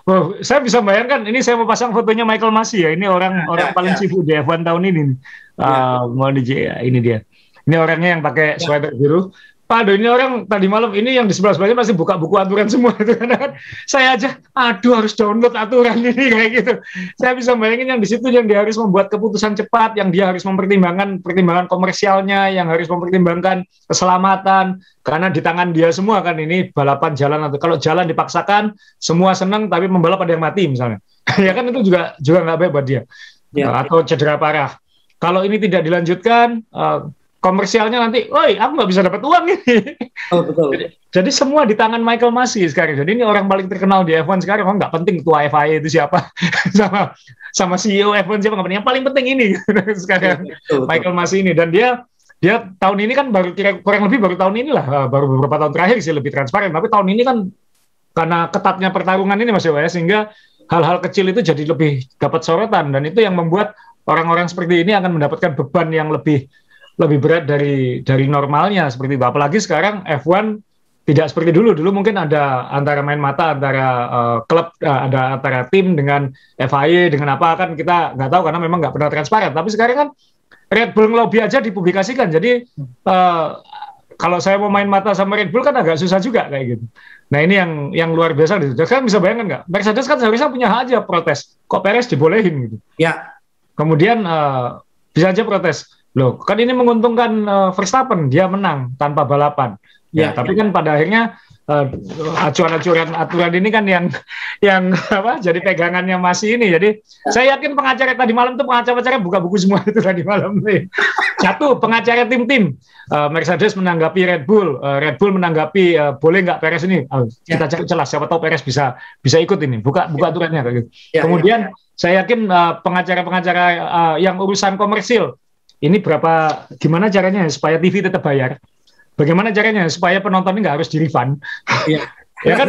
Oh, saya bisa bayangkan, ini saya mau pasang fotonya Michael Masi ya, ini orang paling sibuk di F1 tahun ini. Ini dia. Ini orangnya yang pakai sweater biru. Aduh, ini orang tadi malam ini yang di sebelah-sebelahnya masih buka buku aturan semua itu kan. Saya aja, harus download aturan ini kayak gitu. Saya bisa bayangin yang di situ yang dia harus membuat keputusan cepat, yang dia harus mempertimbangkan pertimbangan komersialnya, yang harus mempertimbangkan keselamatan. Karena di tangan dia semua kan ini balapan jalan, atau kalau jalan dipaksakan semua senang tapi membalap ada yang mati misalnya. Ya kan itu juga nggak baik buat dia. atau cedera parah. Kalau ini tidak dilanjutkan, komersialnya nanti, woi, aku nggak bisa dapat uang ini. Oh, betul. Jadi semua di tangan Michael Masi sekarang. Jadi ini orang paling terkenal di F1 sekarang. Nggak penting ketua FIA itu siapa, sama CEO F1 siapa, nggak penting. Yang paling penting ini sekarang betul. Michael Masi ini. Dan dia tahun ini kan baru kurang lebih baru tahun inilah, baru beberapa tahun terakhir sih lebih transparan. Tapi tahun ini kan karena ketatnya pertarungan ini Mas Yowa, sehingga hal-hal kecil itu jadi lebih dapat sorotan, dan itu yang membuat orang-orang seperti ini akan mendapatkan beban yang lebih berat dari normalnya seperti itu. Apalagi sekarang F1 tidak seperti dulu. Dulu mungkin ada antara main mata antara klub, ada antara tim dengan FIA dengan apa, kan kita nggak tahu karena memang nggak pernah transparan. Tapi sekarang kan Red Bull ngelobi aja dipublikasikan. Jadi kalau saya mau main mata sama Red Bull kan agak susah juga kayak gitu. Nah ini yang luar biasa gitu. Kan bisa bayangkan nggak? Mercedes kan seharusnya punya hak aja protes. Kok Perez dibolehin gitu? Ya. Kemudian bisa aja protes. Loh, kan ini menguntungkan Verstappen, dia menang tanpa balapan. Ya, tapi kan pada akhirnya aturan ini kan yang apa? Jadi pegangannya Masih ini. Jadi saya yakin pengacara tadi malam tuh pengacara buka buku semua itu tadi malam nih. Satu, pengacara tim-tim. Mercedes menanggapi Red Bull menanggapi boleh nggak Perez ini? Kita cari celah, siapa tahu Perez bisa ikut ini. Buka aturannya kayak gitu. Kemudian saya yakin pengacara-pengacara yang urusan komersil ini gimana caranya supaya TV tetap bayar? Bagaimana caranya supaya penonton ini nggak harus di-refund? Ya kan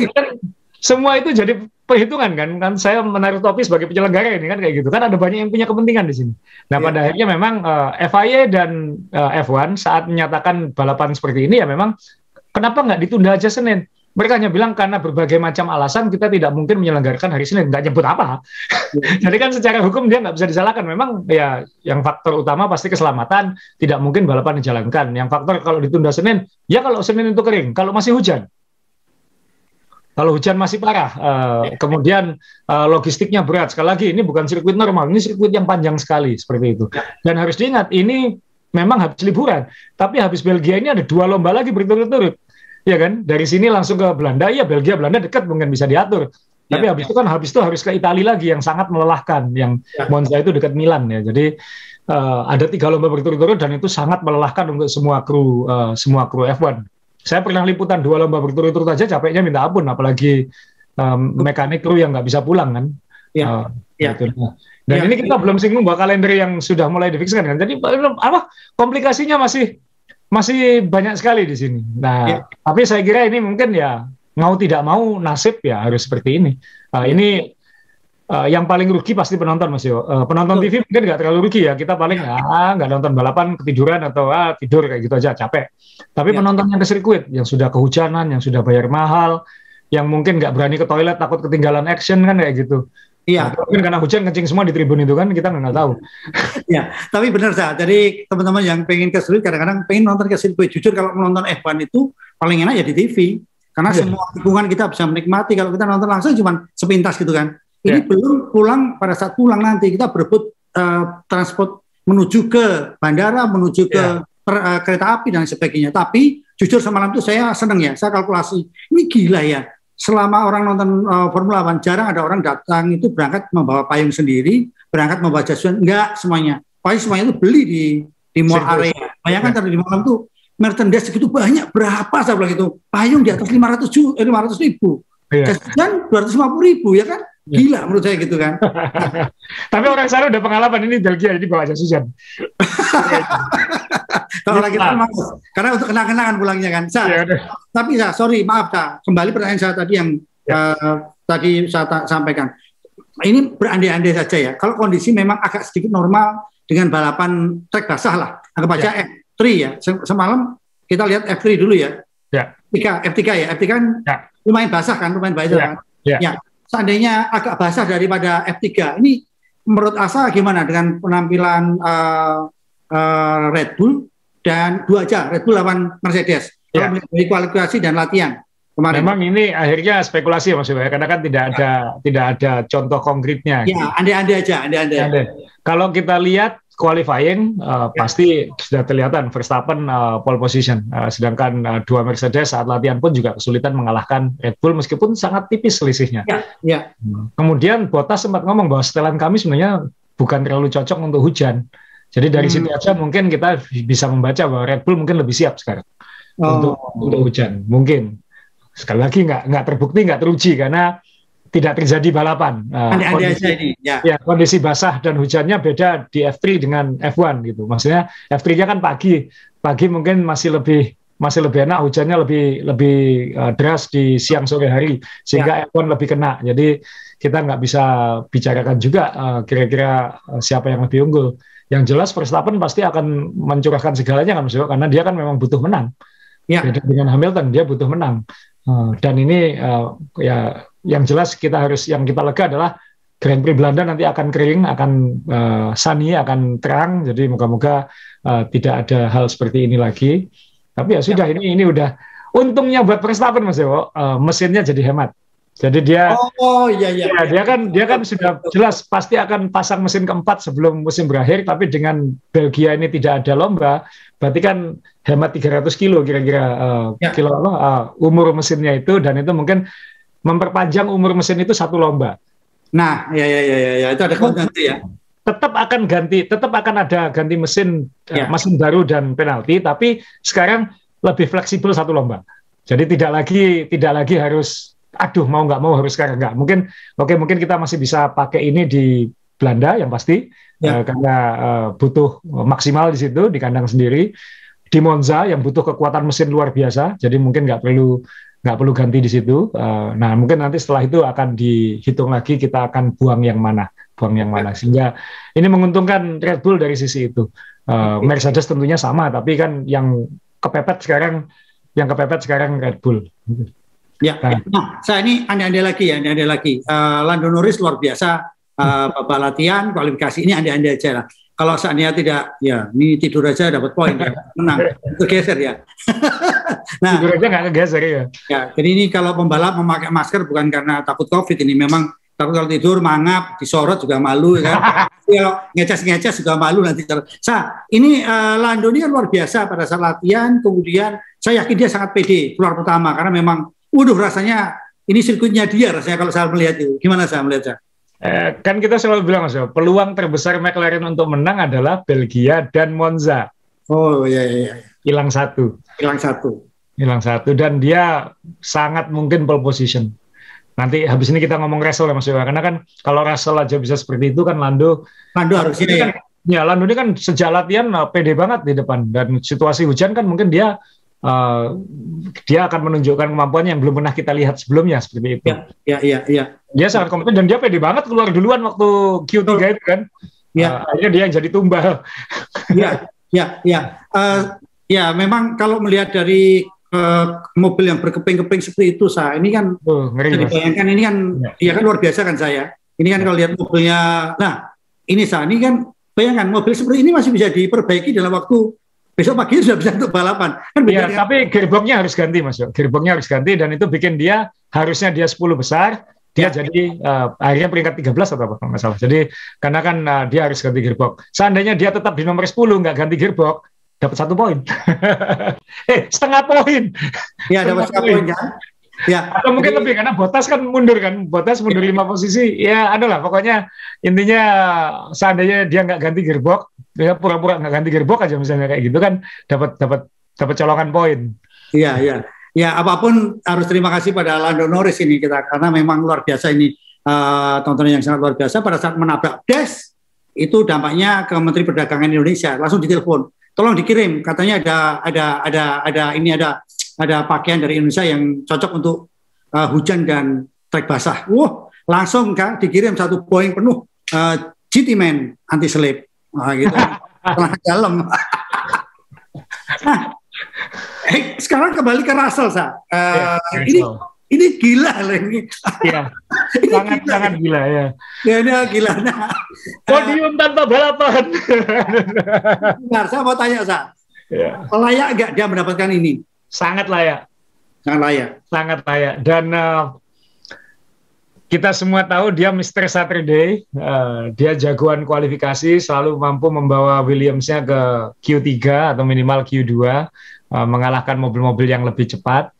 semua itu jadi perhitungan kan saya menaruh topi sebagai penyelenggara ini kan kayak gitu. Kan ada banyak yang punya kepentingan di sini. Nah, pada akhirnya memang FIA dan F1 saat menyatakan balapan seperti ini ya memang kenapa nggak ditunda aja Senin? Mereka hanya bilang karena berbagai macam alasan kita tidak mungkin menyelenggarakan hari Senin, nggak nyebut apa. Jadi kan secara hukum dia nggak bisa disalahkan. Memang ya yang faktor utama pasti keselamatan, tidak mungkin balapan dijalankan. Yang faktor kalau ditunda Senin, ya kalau Senin itu kering, kalau masih hujan. Kalau hujan masih parah, kemudian logistiknya berat. Sekali lagi ini bukan sirkuit normal, ini sirkuit yang panjang sekali seperti itu. Dan harus diingat ini memang habis liburan, tapi habis Belgia ini ada 2 lomba lagi berturut-turut. Ya kan, dari sini langsung ke Belanda, ya Belgia Belanda dekat mungkin bisa diatur. Tapi habis itu harus ke Italia lagi yang sangat melelahkan, yang Monza itu dekat Milan ya. Jadi ada 3 lomba berturut-turut dan itu sangat melelahkan untuk semua kru F1. Saya pernah liputan 2 lomba berturut-turut aja capeknya minta ampun, apalagi mekanik kru yang nggak bisa pulang kan. Gitu. Dan ini kita belum singgung bahwa kalender yang sudah mulai difikskan kan. Jadi komplikasinya masih banyak sekali di sini. Nah, tapi saya kira ini mungkin ya mau tidak mau nasib ya harus seperti ini. Ini yang paling rugi pasti penonton Mas Yo. Penonton TV mungkin nggak terlalu rugi ya. Kita paling nggak nonton balapan ketiduran atau tidur kayak gitu aja capek. Tapi penonton yang ke sirkuit, yang sudah kehujanan, yang sudah bayar mahal, yang mungkin nggak berani ke toilet takut ketinggalan action kan kayak gitu. Iya. Mungkin karena hujan kencing semua di tribun itu kan kita nggak tahu. Ya, tapi benar Sa. Jadi teman-teman yang pengen ke sirkuit kadang-kadang pengen nonton ke sirkuit. Jujur kalau menonton F1 itu paling enak ya di TV. Karena semua lingkungan kita bisa menikmati. Kalau kita nonton langsung cuma sepintas gitu kan. Ini belum pulang, pada saat pulang nanti kita berebut transport menuju ke bandara, menuju ke kereta api dan sebagainya. Tapi jujur semalam itu saya seneng ya. Saya kalkulasi ini gila ya. Selama orang nonton Formula One, jarang ada orang datang itu berangkat membawa payung sendiri, berangkat membawa jas hujan, enggak semuanya. Payung semuanya itu beli di mall area. Bayangkan tadi di malam tuh merchandise segitu banyak, berapa saya bilang itu, payung di atas 500 ribu, jas hujan 250.000 ya kan? Gila menurut saya gitu kan. Tapi orang sana udah pengalaman ini Belgia ini bawa jas hujan. Kalau lagi karena untuk kenang-kenangan pulangnya kan. Tapi sorry maaf kembali pertanyaan saya tadi yang tadi saya sampaikan. Ini berandai-andai saja ya. Kalau kondisi memang agak sedikit normal dengan balapan trek basah lah. Anggap aja F3 ya. Semalam kita lihat F3 dulu ya. F3 ya. F3 kan lumayan basah kan, lumayan basah kan. Ya. Seandainya agak basah daripada F3, ini menurut Asa gimana dengan penampilan Red Bull dan 2 aja Red Bull lawan Mercedes dari kualifikasi dan latihan kemarin? Memang ini akhirnya spekulasi Mas Yoga, karena kan tidak ada contoh konkretnya. Ya, andai-andai aja, andai-andai. Kalau kita lihat qualifying pasti sudah kelihatan Verstappen pole position, sedangkan 2 Mercedes saat latihan pun juga kesulitan mengalahkan Red Bull meskipun sangat tipis selisihnya. Kemudian Bottas sempat ngomong bahwa setelan kami sebenarnya bukan terlalu cocok untuk hujan. Jadi dari situ aja mungkin kita bisa membaca bahwa Red Bull mungkin lebih siap sekarang untuk hujan. Mungkin sekali lagi nggak terbukti, nggak teruji karena tidak terjadi balapan. Kondisi basah dan hujannya beda di F3 dengan F1 gitu. Maksudnya F3-nya kan pagi mungkin masih lebih enak, hujannya lebih deras di siang sore hari sehingga F1 lebih kena. Jadi kita nggak bisa bicarakan juga kira-kira siapa yang lebih unggul. Yang jelas Verstappen pasti akan mencurahkan segalanya kan, Mas Yo, karena dia kan memang butuh menang. Beda dengan Hamilton, dia butuh menang. Dan ini ya yang jelas yang kita lega adalah Grand Prix Belanda nanti akan kering, akan sunny, akan terang. Jadi moga-moga tidak ada hal seperti ini lagi. Tapi ya sudah, ini udah untungnya buat Verstappen, Mas Yo, mesinnya jadi hemat. Jadi dia dia kan sudah jelas pasti akan pasang mesin keempat sebelum musim berakhir, tapi dengan Belgia ini tidak ada lomba, berarti kan hemat 300 kilo kira-kira umur mesinnya itu, dan itu mungkin memperpanjang umur mesin itu satu lomba. Nah, itu ada nanti ya. Tetap akan ada ganti mesin, mesin baru dan penalti, tapi sekarang lebih fleksibel satu lomba. Jadi tidak lagi harus mau nggak mau harus sekarang nggak. Mungkin kita masih bisa pakai ini di Belanda yang pasti karena butuh maksimal di situ di kandang sendiri. Di Monza yang butuh kekuatan mesin luar biasa, jadi mungkin nggak perlu ganti di situ. Nah mungkin nanti setelah itu akan dihitung lagi kita akan buang yang mana sehingga ini menguntungkan Red Bull dari sisi itu. Mercedes tentunya sama, tapi kan yang kepepet sekarang Red Bull. Nah, saya ini anda lagi. Lando Norris luar biasa, babak latihan, kualifikasi ini anda aja lah. Kalau seandainya tidak, ya ini tidur aja dapat poin, menang, tergeser ya. Nah, tidur aja nggak kegeser ya. Jadi ini kalau pembalap memakai masker bukan karena takut COVID, ini memang takut kalau tidur mangap, disorot juga malu, kan? Kalau ngeces juga malu nanti. Ini Lando ini kan luar biasa pada saat latihan, kemudian saya yakin dia sangat pede keluar pertama karena memang rasanya ini sirkuitnya dia rasanya kalau saya melihat itu. Gimana saya melihatnya? Kan kita selalu bilang, Mas, peluang terbesar McLaren untuk menang adalah Belgia dan Monza. Oh iya. Hilang satu dan dia sangat mungkin pole position. Nanti habis ini kita ngomong Russell ya, Mas, karena kan kalau Russell aja bisa seperti itu kan Lando harusnya Lando ini kan sejak latihan pede banget di depan, dan situasi hujan kan mungkin dia akan menunjukkan kemampuannya yang belum pernah kita lihat sebelumnya seperti itu. Iya. Dia sangat kompeten dan dia pede banget keluar duluan waktu Q3 itu kan. Akhirnya dia yang jadi tumbal. Ya, memang kalau melihat dari mobil yang berkeping-keping seperti itu, ini kan jadi bayangkan ini kan kan luar biasa kan saya. Ini kan kalau lihat mobilnya, ini kan bayangkan mobil seperti ini masih bisa diperbaiki dalam waktu besok pagi sudah bisa untuk balapan. Tapi gearboxnya harus ganti, Mas. Gearboxnya harus ganti, dan itu bikin dia harusnya 10 besar, dia jadi akhirnya peringkat 13 atau apa kalau nggak salah. Jadi karena kan dia harus ganti gearbox. Seandainya dia tetap di nomor 10 nggak ganti gearbox, dapat 1 poin. Setengah poin. Iya, dapat 1 poin kan. Atau mungkin lebih karena Bottas mundur 5 posisi. Ya adalah pokoknya intinya seandainya dia nggak ganti gearbox, dia pura-pura nggak ganti gearbox aja misalnya kayak gitu kan, dapat colongan poin. Iya. Ya apapun harus terima kasih pada Lando Norris ini karena memang luar biasa ini, tontonan yang sangat luar biasa pada saat menabrak Des itu dampaknya ke Menteri Perdagangan Indonesia, langsung ditelepon, tolong dikirim, katanya ada pakaian dari Indonesia yang cocok untuk hujan dan trek basah. Langsung kan dikirim 1 Boeing penuh GT Man anti slip. Gitu. Dalam. Sekarang kembali ke Russell, ini gila loh ini. Sangat gila ya. Ini gila. Podium tanpa balapan. Benar, saya mau tanya, layak nggak dia mendapatkan ini? Sangat layak. Dan kita semua tahu dia Mr. Saturday, dia jagoan kualifikasi, selalu mampu membawa Williams-nya ke Q3 atau minimal Q2, mengalahkan mobil-mobil yang lebih cepat.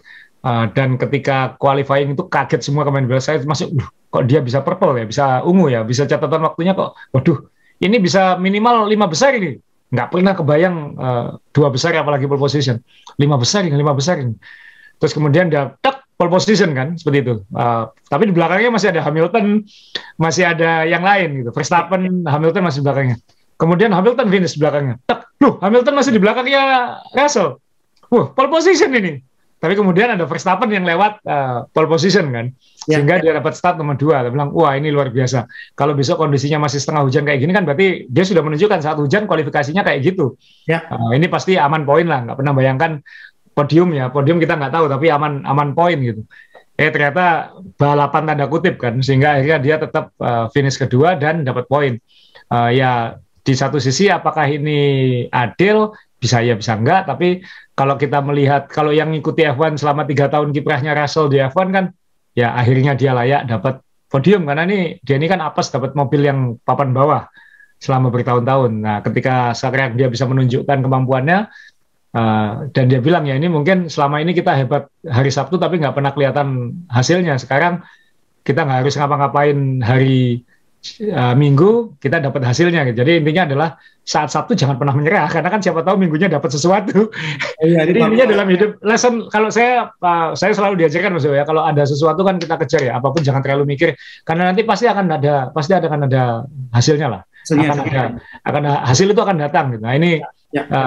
Dan ketika qualifying itu kaget semua pemain bola, saya masuk, kok dia bisa purple ya, bisa ungu ya, bisa catatan waktunya kok, waduh, ini bisa minimal 5 besar ini. Nggak pernah kebayang 2 besar apalagi pole position. 5 besar ini, 5 besar ini. Terus kemudian dia tak pole position kan seperti itu. Tapi di belakangnya masih ada Hamilton, masih ada yang lain gitu. Verstappen, Hamilton masih di belakangnya. Kemudian Hamilton finish di belakangnya. Tak, Hamilton masih di belakangnya Russell. Pole position ini. Tapi kemudian ada Verstappen yang lewat pole position kan, sehingga dia dapat start nomor 2. Dia bilang, wah ini luar biasa. Kalau besok kondisinya masih setengah hujan kayak gini kan, berarti dia sudah menunjukkan saat hujan kualifikasinya kayak gitu. Ini pasti aman poin lah. Nggak pernah bayangkan podium ya, podium kita nggak tahu, tapi aman poin gitu. Ternyata balapan tanda kutip kan, sehingga akhirnya dia tetap finish kedua dan dapat poin. Ya di satu sisi apakah ini adil? Bisa ya, bisa enggak, tapi kalau kita melihat, kalau yang ngikuti F1 selama 3 tahun kiprahnya Russell di F1 kan, ya akhirnya dia layak dapat podium, karena dia ini kan apes dapat mobil yang papan bawah selama bertahun-tahun. Nah, ketika sekarang dia bisa menunjukkan kemampuannya, dan dia bilang, ya ini mungkin selama ini kita hebat hari Sabtu, tapi nggak pernah kelihatan hasilnya. Sekarang kita nggak harus ngapa-ngapain hari Minggu, kita dapat hasilnya. Jadi intinya adalah saat Sabtu jangan pernah menyerah, karena kan siapa tahu minggunya dapat sesuatu. Jadi intinya dalam hidup, lesson kalau saya selalu diajarkan Mas ya, kalau ada sesuatu kan kita kejar ya, apapun jangan terlalu mikir, karena nanti pasti akan ada hasilnya lah. Hasil itu akan datang gitu. Nah, ini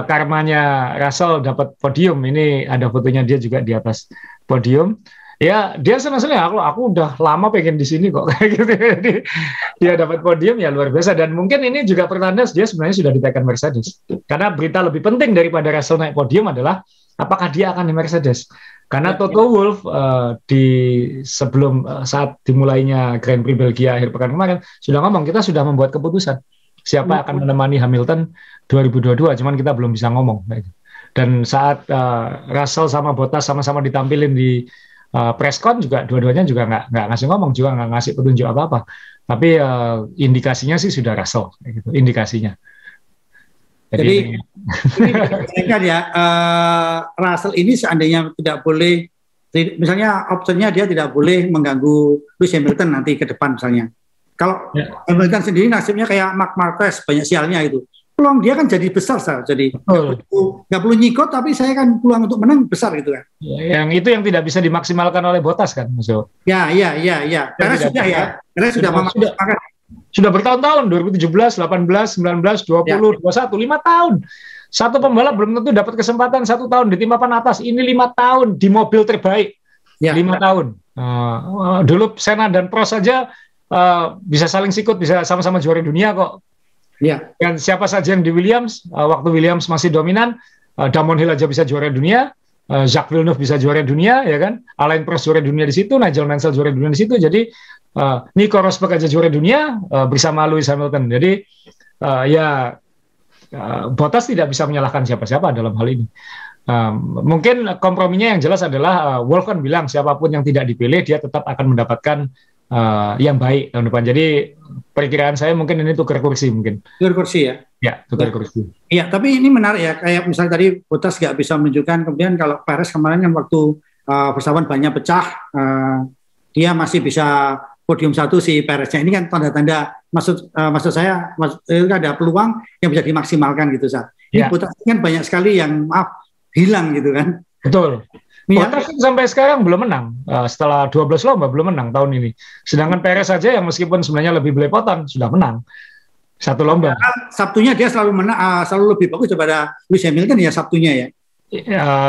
karmanya Russell dapat podium, ini ada fotonya dia juga di atas podium. Ya dia senang-senang, aku udah lama pengen di sini kok kayak gitu. Jadi dia dapat podium ya luar biasa, dan mungkin ini juga pertanda dia sebenarnya sudah ditekan Mercedes. Karena berita lebih penting daripada Russell naik podium adalah apakah dia akan di Mercedes. Karena Toto Wolff sebelum saat dimulainya Grand Prix Belgia akhir pekan kemarin sudah ngomong, kita sudah membuat keputusan siapa akan menemani Hamilton 2022, cuman kita belum bisa ngomong. Dan saat Russell sama Bottas sama-sama ditampilin di preskon juga, dua-duanya juga nggak ngasih ngomong, juga nggak ngasih petunjuk apa-apa. Tapi indikasinya sih sudah Russell, gitu, indikasinya. Jadi ya, Russell ini seandainya tidak boleh, misalnya opsinya dia tidak boleh mengganggu Lewis Hamilton nanti ke depan misalnya. Kalau Hamilton sendiri nasibnya kayak Marc Marquez, banyak sialnya itu. Peluang dia kan jadi besar, jadi nggak perlu nyikot, tapi saya kan peluang untuk menang besar gitu kan. Yang itu yang tidak bisa dimaksimalkan oleh Bottas kan, Mas Jo? Ya. Karena sudah ya, karena sudah bertahun-tahun, 2017, 18, 19, 20, 21, 5 tahun. Satu pembalap belum tentu dapat kesempatan 1 tahun di tim papan atas. Ini 5 tahun di mobil terbaik, 5 tahun. Dulu Senna dan Prost saja bisa saling sikut, bisa sama-sama juara dunia kok. Dan siapa saja yang di Williams, waktu Williams masih dominan, Damon Hill aja bisa juara dunia, Jacques Villeneuve bisa juara dunia, ya kan? Alain Prost juara dunia di situ, Nigel Mansell juara dunia di situ. Jadi Nico Rosberg aja juara dunia bersama Lewis Hamilton. Jadi Bottas tidak bisa menyalahkan siapa-siapa dalam hal ini. Mungkin komprominya yang jelas adalah Wolff kan bilang siapapun yang tidak dipilih dia tetap akan mendapatkan yang baik tahun depan. Jadi perkiraan saya mungkin ini tukar kursi mungkin. Tukar kursi ya? Ya, tukar kursi. Iya, tapi ini menarik ya. Kayak misalnya tadi Bottas nggak bisa menunjukkan, kemudian kalau Perez kemarin kan waktu Verstappen banyak pecah, dia masih bisa podium 1 si Pereznya. Ini kan tanda-tanda maksud saya ada peluang yang bisa dimaksimalkan gitu Sa. Ini Bottas kan banyak sekali yang hilang gitu kan. Betul. Bottas sampai sekarang belum menang, setelah 12 lomba belum menang tahun ini. Sedangkan Perez saja yang meskipun sebenarnya lebih belepotan sudah menang 1 lomba. Sabtunya dia selalu menang, selalu lebih bagus daripada Lewis Hamilton ya Sabtunya ya.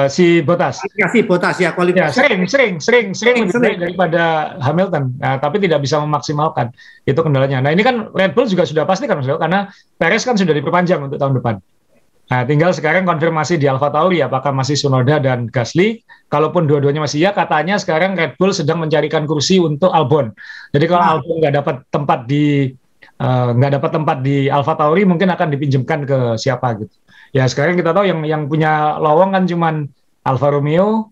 Si Bottas. Si Bottas ya kualifikasi. Sering lebih baik daripada Hamilton, tapi tidak bisa memaksimalkan. Itu kendalanya. Nah ini kan Red Bull juga sudah pasti kan, karena Perez kan sudah diperpanjang untuk tahun depan. Nah, tinggal sekarang konfirmasi di AlphaTauri apakah masih Tsunoda dan Gasly. Kalaupun dua-duanya masih ya, katanya sekarang Red Bull sedang mencarikan kursi untuk Albon. Jadi kalau Albon nggak dapat tempat di AlphaTauri, mungkin akan dipinjamkan ke siapa gitu. Ya sekarang kita tahu yang punya lowong kan cuman Alfa Romeo,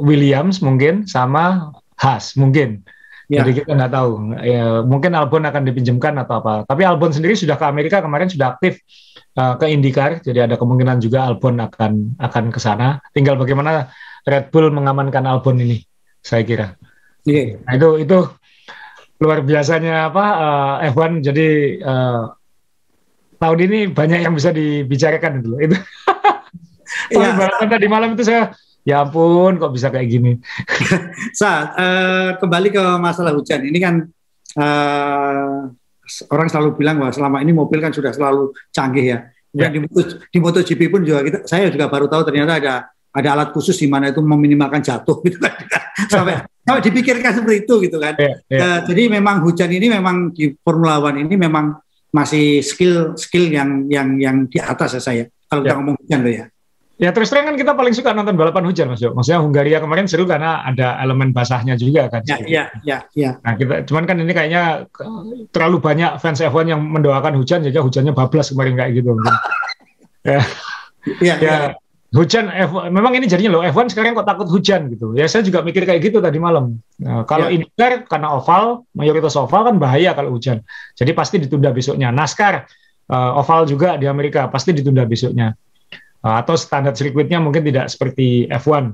Williams mungkin sama Haas mungkin. Jadi kita nggak tahu. Ya, mungkin Albon akan dipinjamkan atau apa. Tapi Albon sendiri sudah ke Amerika kemarin, sudah aktif ke IndyCar, jadi ada kemungkinan juga Albon akan ke sana. Tinggal bagaimana Red Bull mengamankan Albon ini, saya kira. Nah, itu luar biasanya F1. Jadi tahun ini banyak yang bisa dibicarakan itu. Itu balapan tadi malam itu saya, ya ampun, kok bisa kayak gini. Kembali ke masalah hujan. Ini kan orang selalu bilang bahwa selama ini mobil kan sudah selalu canggih ya. Dan di MotoGP pun juga saya juga baru tahu ternyata ada alat khusus di mana itu meminimalkan jatuh gitu kan. sampai dipikirkan seperti itu gitu kan. Jadi memang hujan ini memang di Formula One ini memang masih skill yang di atas ya saya. Kalau kita ngomong hujan loh ya. Ya terus terang kan kita paling suka nonton balapan hujan Mas Jo. Maksudnya Hungaria kemarin seru karena ada elemen basahnya juga kan. Ya. Nah cuman kan ini kayaknya terlalu banyak fans F1 yang mendoakan hujan, jadi hujannya bablas kemarin kayak gitu. Ya. Hujan F1, memang ini jadinya loh F1 sekarang kok takut hujan gitu. Ya saya juga mikir kayak gitu tadi malam. Nah, kalau IndyCar karena oval, mayoritas oval kan bahaya kalau hujan. Jadi pasti ditunda besoknya. NASCAR oval juga di Amerika pasti ditunda besoknya. Atau standar sirkuitnya mungkin tidak seperti F1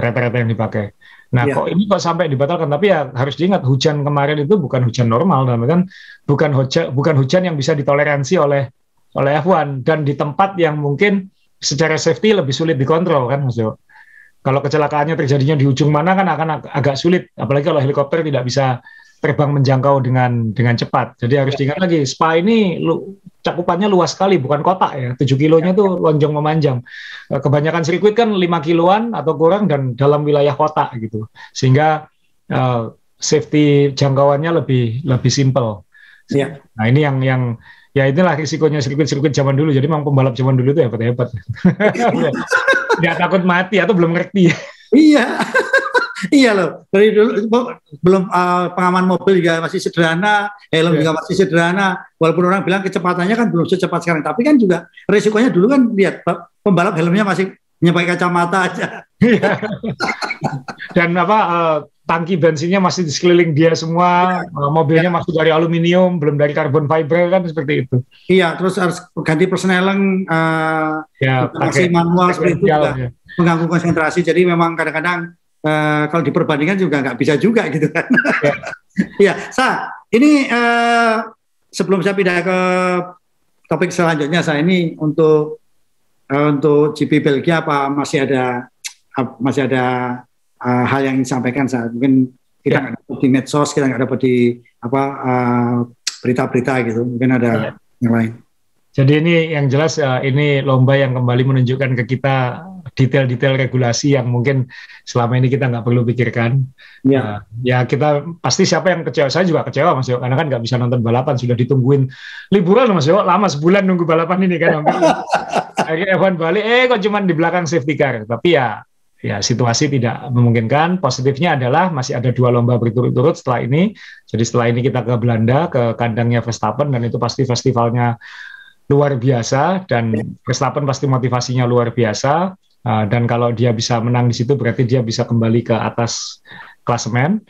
rata-rata yang dipakai. Nah, kok ini kok sampai dibatalkan? Tapi ya harus diingat hujan kemarin itu bukan hujan normal, kan bukan hujan yang bisa ditoleransi oleh F1 dan di tempat yang mungkin secara safety lebih sulit dikontrol kan Mas Jo. Kalau kecelakaannya terjadinya di ujung mana kan akan agak sulit, apalagi kalau helikopter tidak bisa terbang menjangkau dengan cepat. Jadi harus diingat lagi, Spa ini cakupannya luas sekali, bukan kotak ya. 7 kilonya tuh lonjong memanjang. Kebanyakan sirkuit kan 5 kiloan atau kurang dan dalam wilayah kota gitu. Sehingga safety jangkauannya lebih simple. Nah, ini yang ya inilah risikonya sirkuit-sirkuit zaman dulu. Jadi memang pembalap zaman dulu itu hebat-hebat. Dia takut mati atau belum ngerti. Iya loh, dari dulu belum pengaman mobil juga masih sederhana, helm juga masih sederhana. Walaupun orang bilang kecepatannya kan belum secepat sekarang, tapi kan juga resikonya dulu kan lihat pembalap helmnya masih pakai kacamata aja. Dan tangki bensinnya masih di sekeliling dia semua, mobilnya masih dari aluminium, belum dari carbon fiber kan seperti itu. Iya, terus harus ganti persneling, masih manual seperti itu juga mengganggu konsentrasi. Jadi memang kadang-kadang kalau diperbandingkan juga nggak bisa juga gitu kan. Ini sebelum saya pindah ke topik selanjutnya, ini untuk GP Belgia apa masih ada hal yang disampaikan mungkin kita nggak dapat di medsos, kita nggak dapat di berita-berita gitu, mungkin ada yang lain. Jadi ini yang jelas ini lomba yang kembali menunjukkan ke kita detail-detail regulasi yang mungkin selama ini kita nggak perlu pikirkan. Ya kita pasti siapa yang kecewa, saya juga kecewa Mas Yo, karena kan nggak bisa nonton balapan, sudah ditungguin liburan Mas Yo, lama sebulan nunggu balapan ini kan. Akhirnya F1 balik, kok cuman di belakang safety car. Tapi ya situasi tidak memungkinkan. Positifnya adalah masih ada 2 lomba berturut-turut setelah ini. Jadi setelah ini kita ke Belanda, ke kandangnya Verstappen, dan itu pasti festivalnya luar biasa, dan Verstappen pasti motivasinya luar biasa. Dan kalau dia bisa menang di situ berarti dia bisa kembali ke atas klasemen.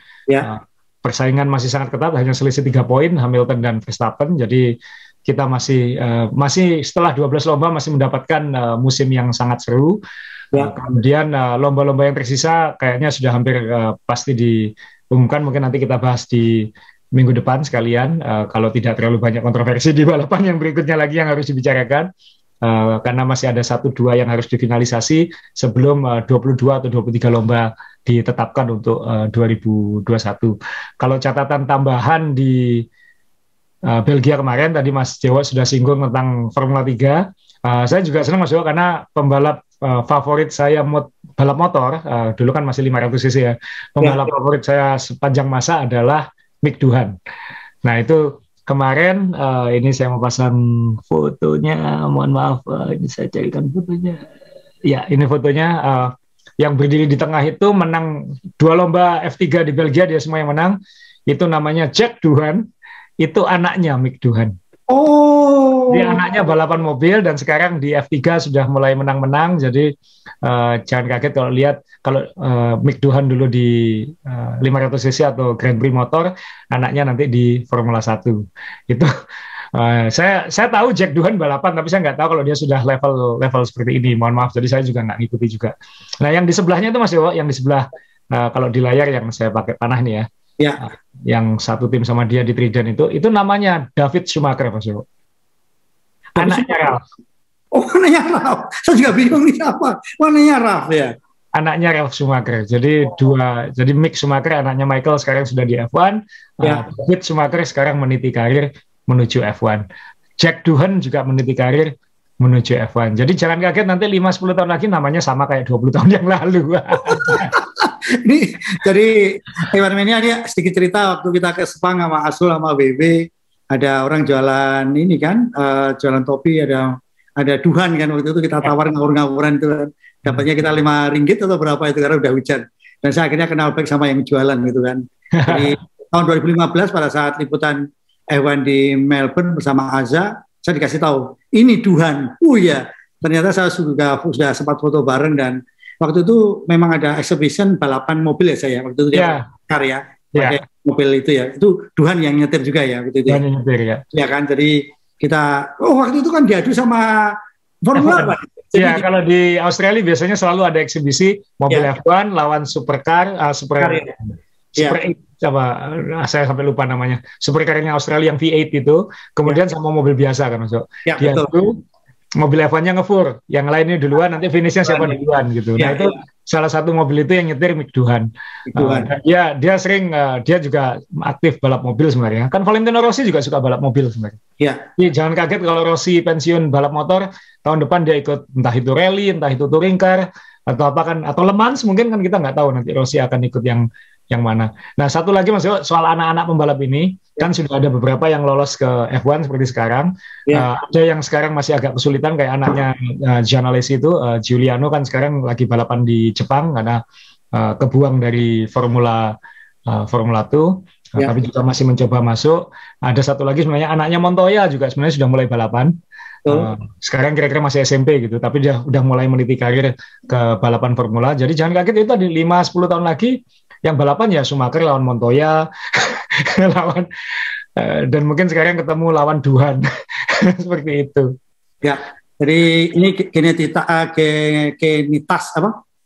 Persaingan masih sangat ketat, hanya selisih 3 poin Hamilton dan Verstappen. Jadi kita masih setelah 12 lomba masih mendapatkan musim yang sangat seru. Kemudian lomba-lomba yang tersisa kayaknya sudah hampir pasti diumumkan. Mungkin nanti kita bahas di minggu depan sekalian, kalau tidak terlalu banyak kontroversi di balapan yang berikutnya lagi yang harus dibicarakan. Karena masih ada 1-2 yang harus difinalisasi sebelum 22 atau 23 lomba ditetapkan untuk 2021. Kalau catatan tambahan di Belgia kemarin, tadi Mas Jawa sudah singgung tentang Formula 3. Saya juga senang Mas Jawa karena pembalap favorit saya balap motor, dulu kan masih 500 cc ya, pembalap favorit saya sepanjang masa adalah Mick Doohan. Nah itu kemarin, ini saya mau pasang fotonya, mohon maaf, ini saya carikan fotonya. Ya, ini fotonya, yang berdiri di tengah itu menang 2 lomba F3 di Belgia, dia semua yang menang. Itu namanya Jack Doohan, itu anaknya Mick Doohan. Dia anaknya balapan mobil, dan sekarang di F3 sudah mulai menang-menang. Jadi jangan kaget kalau lihat, kalau Mick Doohan dulu di 500 cc atau Grand Prix motor, anaknya nanti di Formula 1. Itu saya tahu Jack Doohan balapan, tapi saya nggak tahu kalau dia sudah level seperti ini. Mohon maaf, jadi saya juga nggak ngikuti juga. Nah yang di sebelahnya itu Mas Yowo, yang di sebelah kalau di layar yang saya pakai panah nih ya. Yang satu tim sama dia di Trident itu namanya David Schumacher Mas Yowo. Anaknya Ralf. Oh, anaknya Ralf. Saya juga bingung nih siapa. Anaknya Ralf ya. Anaknya Ralf Schumacher. Jadi jadi Mick Schumacher anaknya Michael sekarang sudah di F1. Ya. David Schumacher sekarang meniti karir menuju F1. Jack Doohan juga meniti karir menuju F1. Jadi jangan kaget nanti 5-10 tahun lagi namanya sama kayak 20 tahun yang lalu. Ini jadi Iwan Mania ini sedikit cerita waktu kita ke Sepang sama Asul sama BB, ada orang jualan ini kan, jualan topi, ada Duhan kan, waktu itu kita tawar ngawur-ngawuran itu kan. Dapatnya kita 5 ringgit atau berapa itu karena udah hujan. Dan saya akhirnya kenal baik sama yang jualan gitu kan. Jadi tahun 2015 pada saat liputan F1 di Melbourne bersama Aza, saya dikasih tahu ini Duhan. Ya, ternyata saya sudah sempat foto bareng dan waktu itu memang ada exhibition balapan mobil ya saya waktu itu dia karya pakai mobil itu ya. Itu Duhan yang nyetir juga ya waktu itu. Yang nyetir ya. Ya kan, jadi kita waktu itu kan diadu sama Formula 1. Iya, kalau di Australia biasanya selalu ada eksibisi mobil F1 lawan supercar, super 8 apa, saya sampai lupa namanya. Supercarnya Australia yang V8 itu, kemudian sama mobil biasa kan masuk. Dia itu mobil F1-nya nge-full, yang lainnya duluan, nanti finishnya siapa duluan gitu. Nah itu salah satu mobil itu yang nyetir Mick Doohan. Dia sering, dia juga aktif balap mobil sebenarnya. Kan Valentino Rossi juga suka balap mobil sebenarnya. Jadi jangan kaget kalau Rossi pensiun balap motor, tahun depan dia ikut entah itu rally, entah itu touring car, atau apa kan, atau Le Mans mungkin kan kita nggak tahu nanti Rossi akan ikut yang mana. Nah satu lagi Mas Yo, soal anak-anak pembalap ini, kan sudah ada beberapa yang lolos ke F1 seperti sekarang. Ada yang sekarang masih agak kesulitan kayak anaknya Gianalesi itu, Giuliano kan sekarang lagi balapan di Jepang karena kebuang dari Formula 2, tapi juga masih mencoba masuk. Ada satu lagi sebenarnya anaknya Montoya juga sebenarnya sudah mulai balapan. Sekarang kira-kira masih SMP gitu, tapi dia udah mulai meniti karir ke balapan Formula. Jadi jangan kaget itu tadi 5-10 tahun lagi yang balapan ya Schumacher lawan Montoya, dan mungkin sekarang ketemu lawan Doohan seperti itu. Ya, jadi ini genetik apa?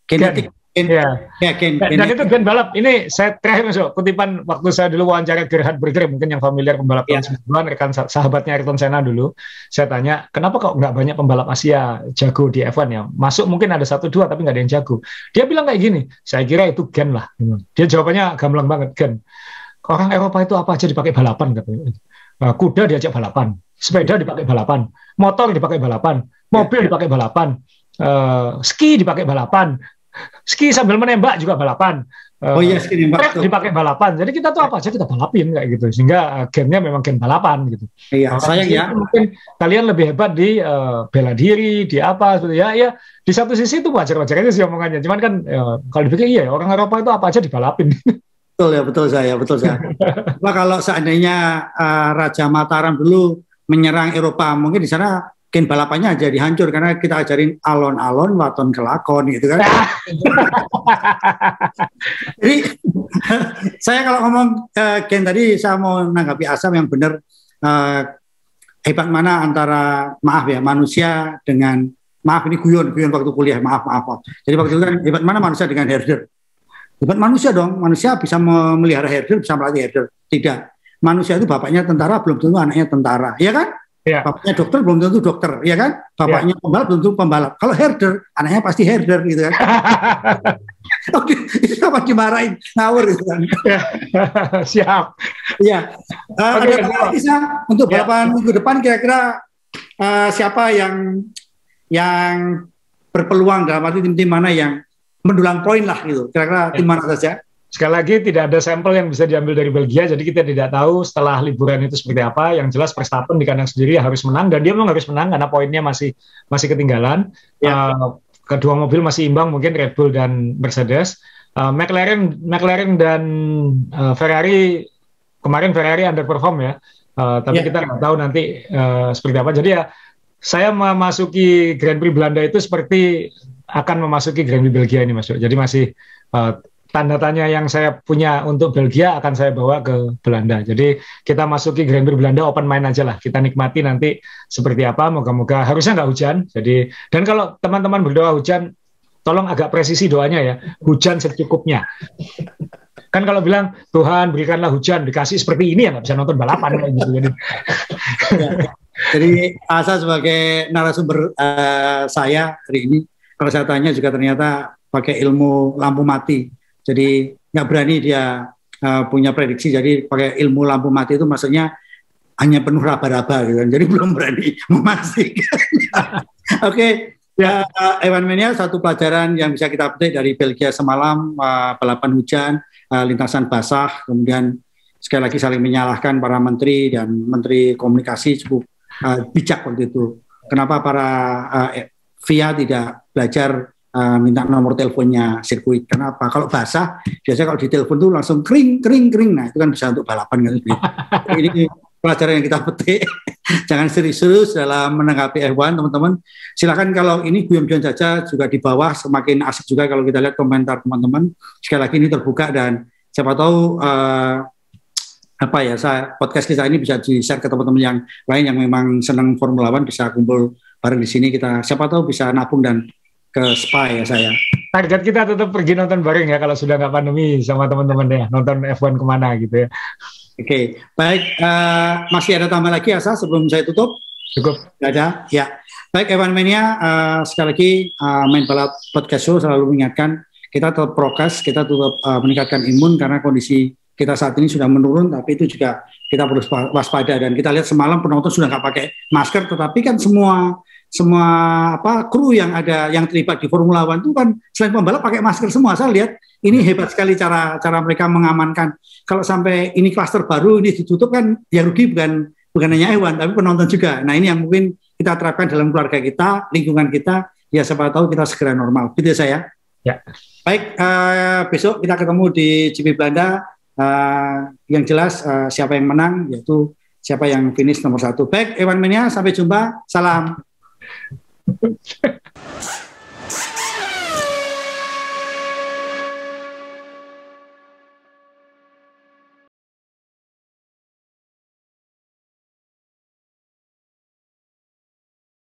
Genetik. Dan itu gen balap. Ini saya terakhir masuk kutipan waktu saya dulu wawancara Gerhard Berger, mungkin yang familiar pembalap tahun 90-an, rekan sahabatnya Ayrton Senna dulu. Saya tanya, kenapa kok nggak banyak pembalap Asia jago di F1 ya? Masuk mungkin ada 1-2 tapi nggak ada yang jago. Dia bilang kayak gini, saya kira itu gen lah. Dia jawabannya gamblang banget, gen. Orang Eropa itu apa aja dipakai balapan katanya. Kuda diajak balapan, sepeda dipakai balapan, motor dipakai balapan, mobil dipakai balapan, ski dipakai balapan. Ski sambil menembak juga balapan. Ski nembak dipakai balapan. Jadi kita tuh apa aja kita balapin kayak gitu. Sehingga gennya memang gen balapan gitu. Iya, sayang ya. Mungkin kalian lebih hebat di bela diri, di apa gitu ya. Ya, di satu sisi itu wajar-wajar aja sih omongannya. Cuman kan kalau dipikir iya orang Eropa itu apa aja dibalapin. Betul saya. Nah, kalau seandainya Raja Mataram dulu menyerang Eropa, mungkin di sana gen balapannya jadi hancur karena kita ajarin alon-alon, waton kelakon gitu kan. Jadi saya kalau ngomong gen tadi saya mau menanggapi Asam yang benar, hebat mana antara manusia dengan ini guyon waktu kuliah maaf. Jadi waktu itu kan hebat mana manusia dengan herder. Hebat manusia dong, manusia bisa memelihara herder, bisa melatih herder. Tidak, manusia itu bapaknya tentara belum tentu anaknya tentara, ya kan? Bapaknya dokter belum tentu dokter, ya kan? Bapaknya pembalap belum tentu pembalap. Kalau herder, anaknya pasti herder gitu kan. Itu apa dimarahin ngawur gitu kan. Siap. Iya. Ada bisa untuk balapan minggu depan kira-kira siapa yang berpeluang dalam arti tim-tim mana yang mendulang poin lah gitu. Kira-kira tim mana saja? Sekali lagi tidak ada sampel yang bisa diambil dari Belgia, jadi kita tidak tahu setelah liburan itu seperti apa. Yang jelas Verstappen di kandang sendiri harus menang, dan dia memang harus menang karena poinnya masih ketinggalan. Kedua mobil masih imbang, mungkin Red Bull dan Mercedes. McLaren dan Ferrari, kemarin Ferrari underperform ya, tapi kita nggak tahu nanti seperti apa. Jadi ya saya memasuki Grand Prix Belanda itu seperti akan memasuki Grand Prix Belgia ini, Mas. Jadi masih tanda tanya yang saya punya untuk Belgia akan saya bawa ke Belanda. Jadi kita masuki Grand Prix Belanda open mind aja lah. Kita nikmati nanti seperti apa. Moga-moga harusnya nggak hujan. Jadi dan kalau teman-teman berdoa hujan, tolong agak presisi doanya ya. Hujan secukupnya. Kan kalau bilang Tuhan berikanlah hujan, dikasih seperti ini ya nggak bisa nonton balapan kayak gitu. Jadi Asa sebagai narasumber saya hari ini, kalau saya tanya juga ternyata pakai ilmu lampu mati. Jadi nggak berani dia punya prediksi. Jadi pakai ilmu lampu mati itu maksudnya hanya penuh raba-raba gitu kan. Jadi belum berani memastikan. Oke. Ya, Evan Mania, satu pelajaran yang bisa kita petik dari Belgia semalam, balapan hujan, lintasan basah, kemudian sekali lagi saling menyalahkan para menteri dan menteri komunikasi cukup bijak waktu itu. Kenapa para VIA tidak belajar minta nomor teleponnya sirkuit? Kenapa? Kalau basah, biasanya kalau ditelepon tuh langsung kering. Nah itu kan bisa untuk balapan kan. Ini pelajaran yang kita petik. Jangan serius-serius dalam menanggapi F1, teman-teman. Silakan kalau ini guyon-guyon saja juga di bawah, semakin asik juga kalau kita lihat komentar teman-teman. Sekali lagi ini terbuka dan siapa tahu podcast kita ini bisa di-share ke teman-teman yang lain yang memang senang Formula One, bisa kumpul bareng di sini, kita siapa tahu bisa nabung dan ke spa ya saya. Target kita tetap pergi nonton bareng ya kalau sudah nggak pandemi sama teman-teman ya, nonton F1 kemana gitu ya. Oke, baik. Masih ada tambah lagi Asa sebelum saya tutup? Cukup. Tidak ada? Ya. Baik, Evan Mania, sekali lagi Main Balap Podcast Show selalu mengingatkan kita tetap prokes, kita tetap meningkatkan imun karena kondisi kita saat ini sudah menurun, tapi itu juga kita perlu waspada. Dan kita lihat semalam penonton sudah nggak pakai masker, tetapi kan semua kru yang ada yang terlibat di Formula One itu kan selain pembalap pakai masker semua. Saya lihat ini hebat sekali cara mereka mengamankan. Kalau sampai ini klaster baru ini ditutup kan yang rugi bukan hanya F1 tapi penonton juga. Nah ini yang mungkin kita terapkan dalam keluarga kita, lingkungan kita, ya siapa tahu kita segera normal. Gitu saya. Ya. Baik, besok kita ketemu di GP Belanda. Yang jelas siapa yang menang yaitu siapa yang finish nomor 1. Baik, Evan Mania, sampai jumpa. Salam.